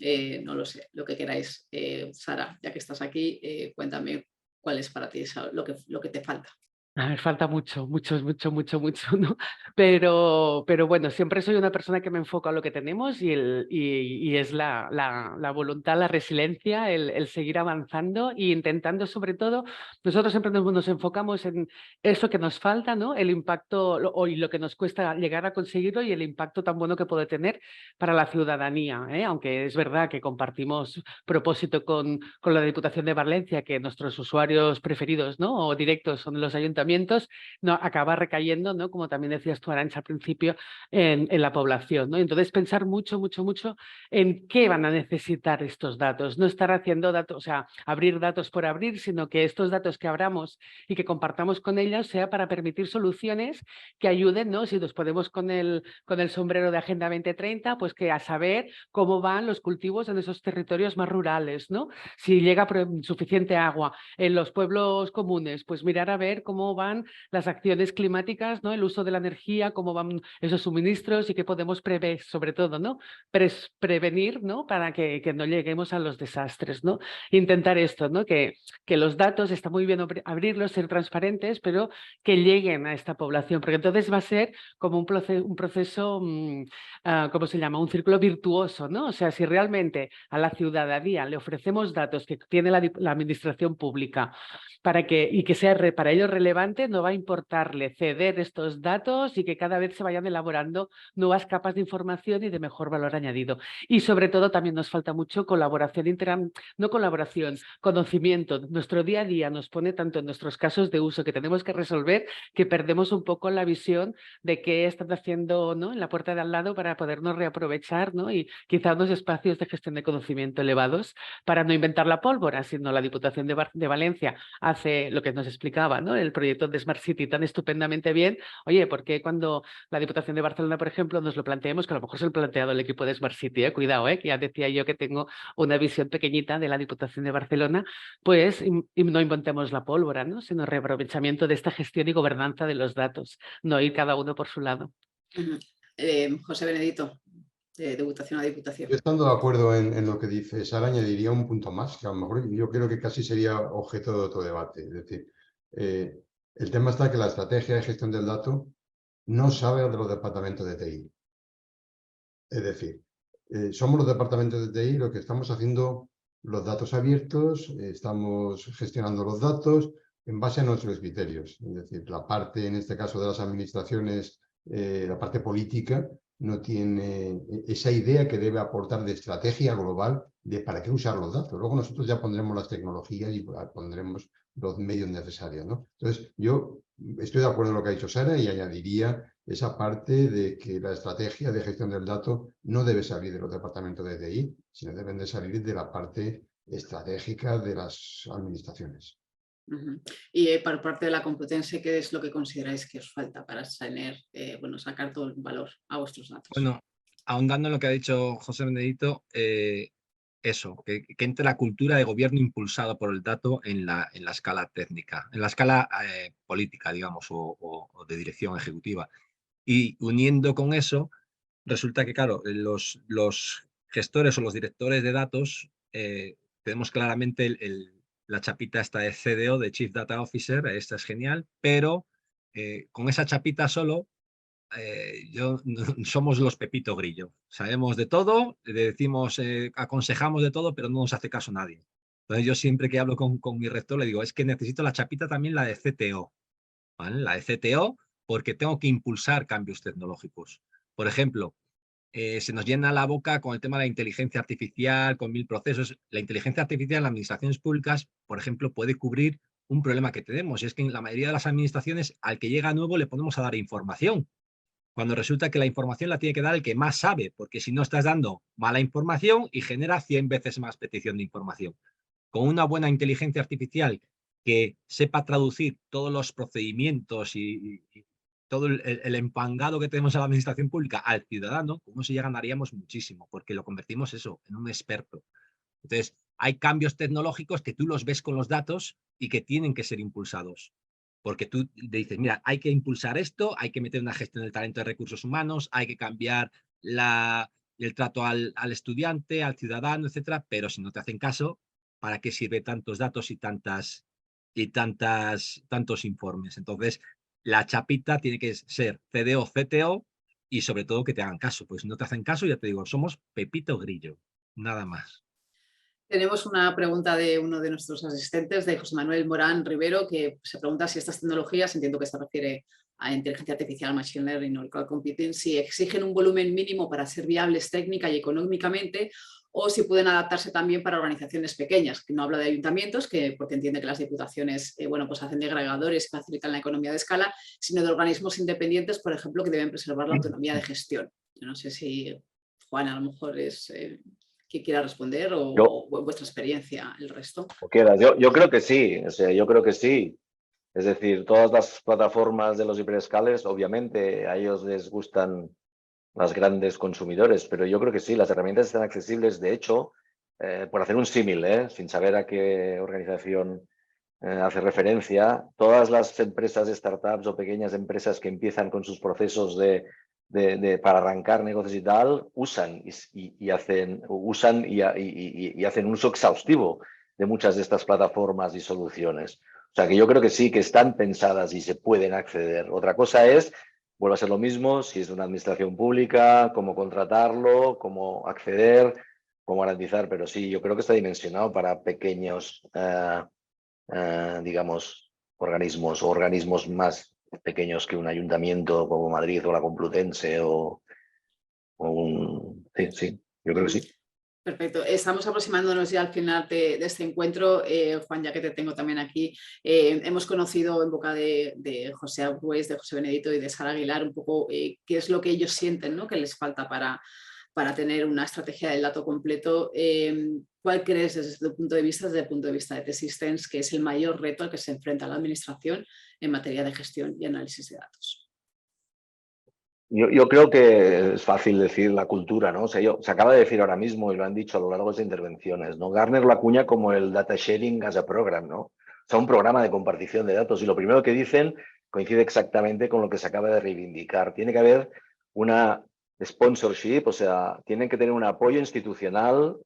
no lo sé, lo que queráis. Sara, ya que estás aquí, cuéntame cuál es para ti lo que te falta. A ver, falta mucho, ¿no? Pero bueno, siempre soy una persona que me enfoca a lo que tenemos y es la voluntad, la resiliencia, el seguir avanzando e intentando, sobre todo, nosotros siempre nos enfocamos en eso que nos falta, ¿no? El impacto y lo que nos cuesta llegar a conseguirlo y el impacto tan bueno que puede tener para la ciudadanía, ¿eh? Aunque es verdad que compartimos propósito con la Diputación de Valencia, que nuestros usuarios preferidos, ¿no? O directos son los ayuntamientos ayuntamientos, no, acaba recayendo, ¿no? Como también decías tú, Arantxa, al principio, en la población, ¿no? Entonces, pensar mucho en qué van a necesitar estos datos. No estar haciendo datos, o sea, abrir datos por abrir, sino que estos datos que abramos y que compartamos con ellos sea para permitir soluciones que ayuden, ¿no? Si nos ponemos con el sombrero de Agenda 2030, pues que a saber cómo van los cultivos en esos territorios más rurales, ¿no? Si llega suficiente agua en los pueblos comunes, pues mirar a ver cómo van las acciones climáticas, ¿no? El uso de la energía, cómo van esos suministros y qué podemos prever, sobre todo, ¿no? Prevenir, ¿no? Para que no lleguemos a los desastres, ¿no? Intentar esto, ¿no? Que los datos, está muy bien abrirlos, ser transparentes, pero que lleguen a esta población, porque entonces va a ser como un proceso, ¿cómo se llama? Un círculo virtuoso, ¿no? O sea, si realmente a la ciudadanía le ofrecemos datos que tiene la administración pública y que sea para ellos relevante, no va a importarle ceder estos datos y que cada vez se vayan elaborando nuevas capas de información y de mejor valor añadido. Y sobre todo también nos falta mucho colaboración, no colaboración, conocimiento. Nuestro día a día nos pone tanto en nuestros casos de uso que tenemos que resolver que perdemos un poco la visión de qué están haciendo, ¿no? En la puerta de al lado para podernos reaprovechar, ¿no? Y quizá unos espacios de gestión de conocimiento elevados para no inventar la pólvora, sino la Diputación de Valencia hace lo que nos explicaba, ¿no? El proyecto de Smart City tan estupendamente bien. Oye, ¿por qué cuando la Diputación de Barcelona, por ejemplo, nos lo planteemos, que a lo mejor se lo ha planteado el equipo de Smart City, cuidado, que ya decía yo que tengo una visión pequeñita de la Diputación de Barcelona, pues no inventemos la pólvora, ¿no? Sino reaprovechamiento de esta gestión y gobernanza de los datos, no ir cada uno por su lado. José Benedito, de Diputación a Diputación. Yo estando de acuerdo en lo que dice Sara, añadiría un punto más, que a lo mejor yo creo que casi sería objeto de otro debate. Es decir, el tema está que la estrategia de gestión del dato no sabe de los departamentos de TI. Es decir, somos los departamentos de TI los que estamos haciendo los datos abiertos, estamos gestionando los datos en base a nuestros criterios. Es decir, la parte, en este caso de las administraciones, la parte política, no tiene esa idea que debe aportar de estrategia global de para qué usar los datos. Luego nosotros ya pondremos las tecnologías y pondremos los medios necesarios, ¿no? Entonces, yo estoy de acuerdo en lo que ha dicho Sara y añadiría esa parte de que la estrategia de gestión del dato no debe salir de los departamentos de TI, sino deben de salir de la parte estratégica de las administraciones. Y por parte de la Complutense, ¿qué es lo que consideráis que os falta para sacar todo el valor a vuestros datos? Bueno, ahondando en lo que ha dicho José Benedito, eso, que entre la cultura de gobierno impulsado por el dato en la escala técnica, en la escala política, digamos, o de dirección ejecutiva. Y uniendo con eso, resulta que, claro, los gestores o los directores de datos tenemos claramente la chapita esta de CDO, de Chief Data Officer, esta es genial, pero con esa chapita solo somos los Pepito Grillo. Sabemos de todo, decimos, aconsejamos de todo, pero no nos hace caso nadie. Entonces yo siempre que hablo con mi rector le digo, es que necesito la chapita también, la de CTO, ¿vale? La de CTO, porque tengo que impulsar cambios tecnológicos. Por ejemplo, se nos llena la boca con el tema de la inteligencia artificial, con 1000 procesos. La inteligencia artificial en las administraciones públicas, por ejemplo, puede cubrir un problema que tenemos, y es que en la mayoría de las administraciones al que llega nuevo le ponemos a dar información, cuando resulta que la información la tiene que dar el que más sabe, porque si no estás dando mala información y genera 100 veces más petición de información. Con una buena inteligencia artificial que sepa traducir todos los procedimientos y todo el empangado que tenemos en la administración pública al ciudadano, con eso ya ganaríamos muchísimo, porque lo convertimos eso en un experto. Entonces, hay cambios tecnológicos que tú los ves con los datos y que tienen que ser impulsados. Porque tú le dices, mira, hay que impulsar esto, hay que meter una gestión del talento de recursos humanos, hay que cambiar el trato al estudiante, al ciudadano, etcétera, pero si no te hacen caso, ¿para qué sirve tantos datos y tantos informes? Entonces, la chapita tiene que ser CDO, CTO y sobre todo que te hagan caso. Pues si no te hacen caso, ya te digo, somos Pepito Grillo, nada más. Tenemos una pregunta de uno de nuestros asistentes, de José Manuel Morán Rivero, que se pregunta si estas tecnologías, entiendo que se refiere a inteligencia artificial, machine learning o cloud computing, si exigen un volumen mínimo para ser viables técnica y económicamente o si pueden adaptarse también para organizaciones pequeñas, que no habla de ayuntamientos, porque entiende que las diputaciones bueno, pues hacen de agregadores y facilitan la economía de escala, sino de organismos independientes, por ejemplo, que deben preservar la autonomía de gestión. Yo no sé si Juan a lo mejor es que quiera responder o vuestra experiencia, el resto. Yo creo que sí, o sea, yo creo que sí. Es decir, todas las plataformas de los hiperescalers, obviamente a ellos les gustan los grandes consumidores, pero yo creo que sí, las herramientas están accesibles. De hecho, por hacer un símil, sin saber a qué organización hace referencia, todas las empresas, startups o pequeñas empresas que empiezan con sus procesos para arrancar negocios y tal, usan y hacen un uso exhaustivo de muchas de estas plataformas y soluciones. O sea que yo creo que sí, que están pensadas y se pueden acceder. Otra cosa es, vuelve a ser lo mismo, si es una administración pública, cómo contratarlo, cómo acceder, cómo garantizar, pero sí, yo creo que está dimensionado para pequeños, digamos, organismos más pequeños que un ayuntamiento como Madrid o la Complutense o sí, yo creo que sí. Perfecto. Estamos aproximándonos ya al final de este encuentro. Juan, ya que te tengo también aquí, hemos conocido en boca de José Argüés, de José Benedito y de Sara Aguilar un poco qué es lo que ellos sienten, ¿no?, que les falta para tener una estrategia del dato completo. ¿Cuál crees desde el punto de vista de T-Systems, que es el mayor reto al que se enfrenta la administración en materia de gestión y análisis de datos? Yo creo que es fácil decir la cultura, ¿no? O sea, se acaba de decir ahora mismo y lo han dicho a lo largo de las intervenciones, ¿no? Gartner lo acuña como el data sharing as a program, ¿no? O sea, un programa de compartición de datos. Y lo primero que dicen coincide exactamente con lo que se acaba de reivindicar. Tiene que haber una sponsorship, o sea, tienen que tener un apoyo institucional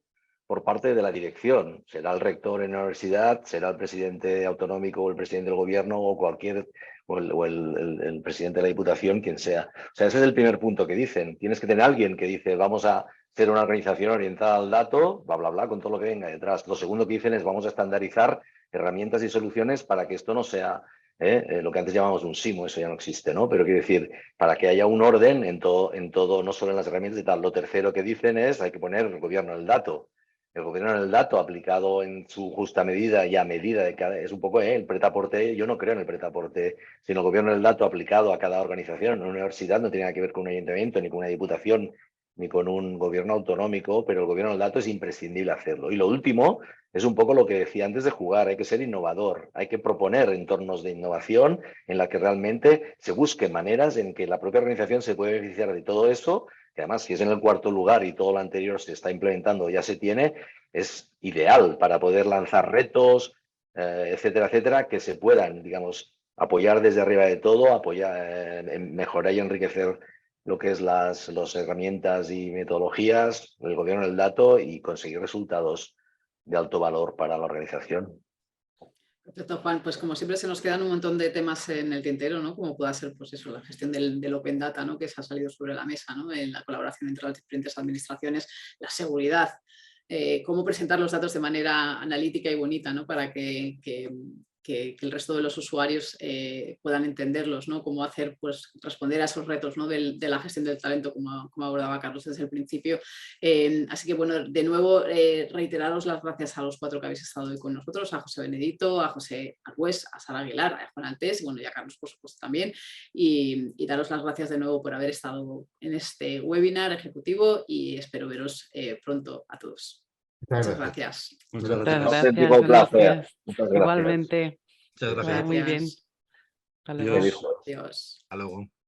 por parte de la dirección. Será el rector en la universidad, será el presidente autonómico o el presidente del gobierno o cualquier o el presidente de la Diputación, quien sea. O sea, ese es el primer punto que dicen. Tienes que tener alguien que dice, vamos a ser una organización orientada al dato, bla, bla, bla, con todo lo que venga detrás. Lo segundo que dicen es, vamos a estandarizar herramientas y soluciones para que esto no sea lo que antes llamamos un SIMO, eso ya no existe, ¿no? Pero quiero decir, para que haya un orden en todo, no solo en las herramientas y tal. Lo tercero que dicen es, hay que poner el gobierno del dato. El gobierno del dato aplicado en su justa medida y a medida de cada... Es un poco el prêt-à-porter. Yo no creo en el prêt-à-porter, sino el gobierno del dato aplicado a cada organización. Una universidad no tiene nada que ver con un ayuntamiento, ni con una diputación, ni con un gobierno autonómico, pero el gobierno del dato es imprescindible hacerlo. Y lo último es un poco lo que decía antes de jugar. Hay que ser innovador, hay que proponer entornos de innovación en la que realmente se busquen maneras en que la propia organización se puede beneficiar de todo eso, que además si es en el cuarto lugar y todo lo anterior se está implementando, ya se tiene, es ideal para poder lanzar retos, etcétera, etcétera, que se puedan, digamos, apoyar desde arriba de todo, apoyar, mejorar y enriquecer lo que es las herramientas y metodologías del gobierno del dato y conseguir resultados de alto valor para la organización. Perfecto, Juan. Pues como siempre se nos quedan un montón de temas en el tintero, ¿no? Como pueda ser, pues eso, la gestión del Open Data, ¿no?, que se ha salido sobre la mesa, ¿no?, en la colaboración entre las diferentes administraciones, la seguridad, cómo presentar los datos de manera analítica y bonita, ¿no?, para que el resto de los usuarios puedan entenderlos, ¿no?, cómo hacer, pues, responder a esos retos, ¿no?, de la gestión del talento, como abordaba Carlos desde el principio. Así que, bueno, de nuevo, reiteraros las gracias a los 4 que habéis estado hoy con nosotros, a José Benedito, a José Argüés, a Sara Aguilar, a Juan Altés, y bueno, y a Carlos, por supuesto, también. Y daros las gracias de nuevo por haber estado en este webinar ejecutivo y espero veros pronto a todos. Muchas gracias. Muchas Muchas gracias. gracias. Un placer. Gracias. Muchas gracias. Igualmente. Muchas Que vaya gracias. muy bien. Hasta luego. Adiós. Adiós. Hasta luego.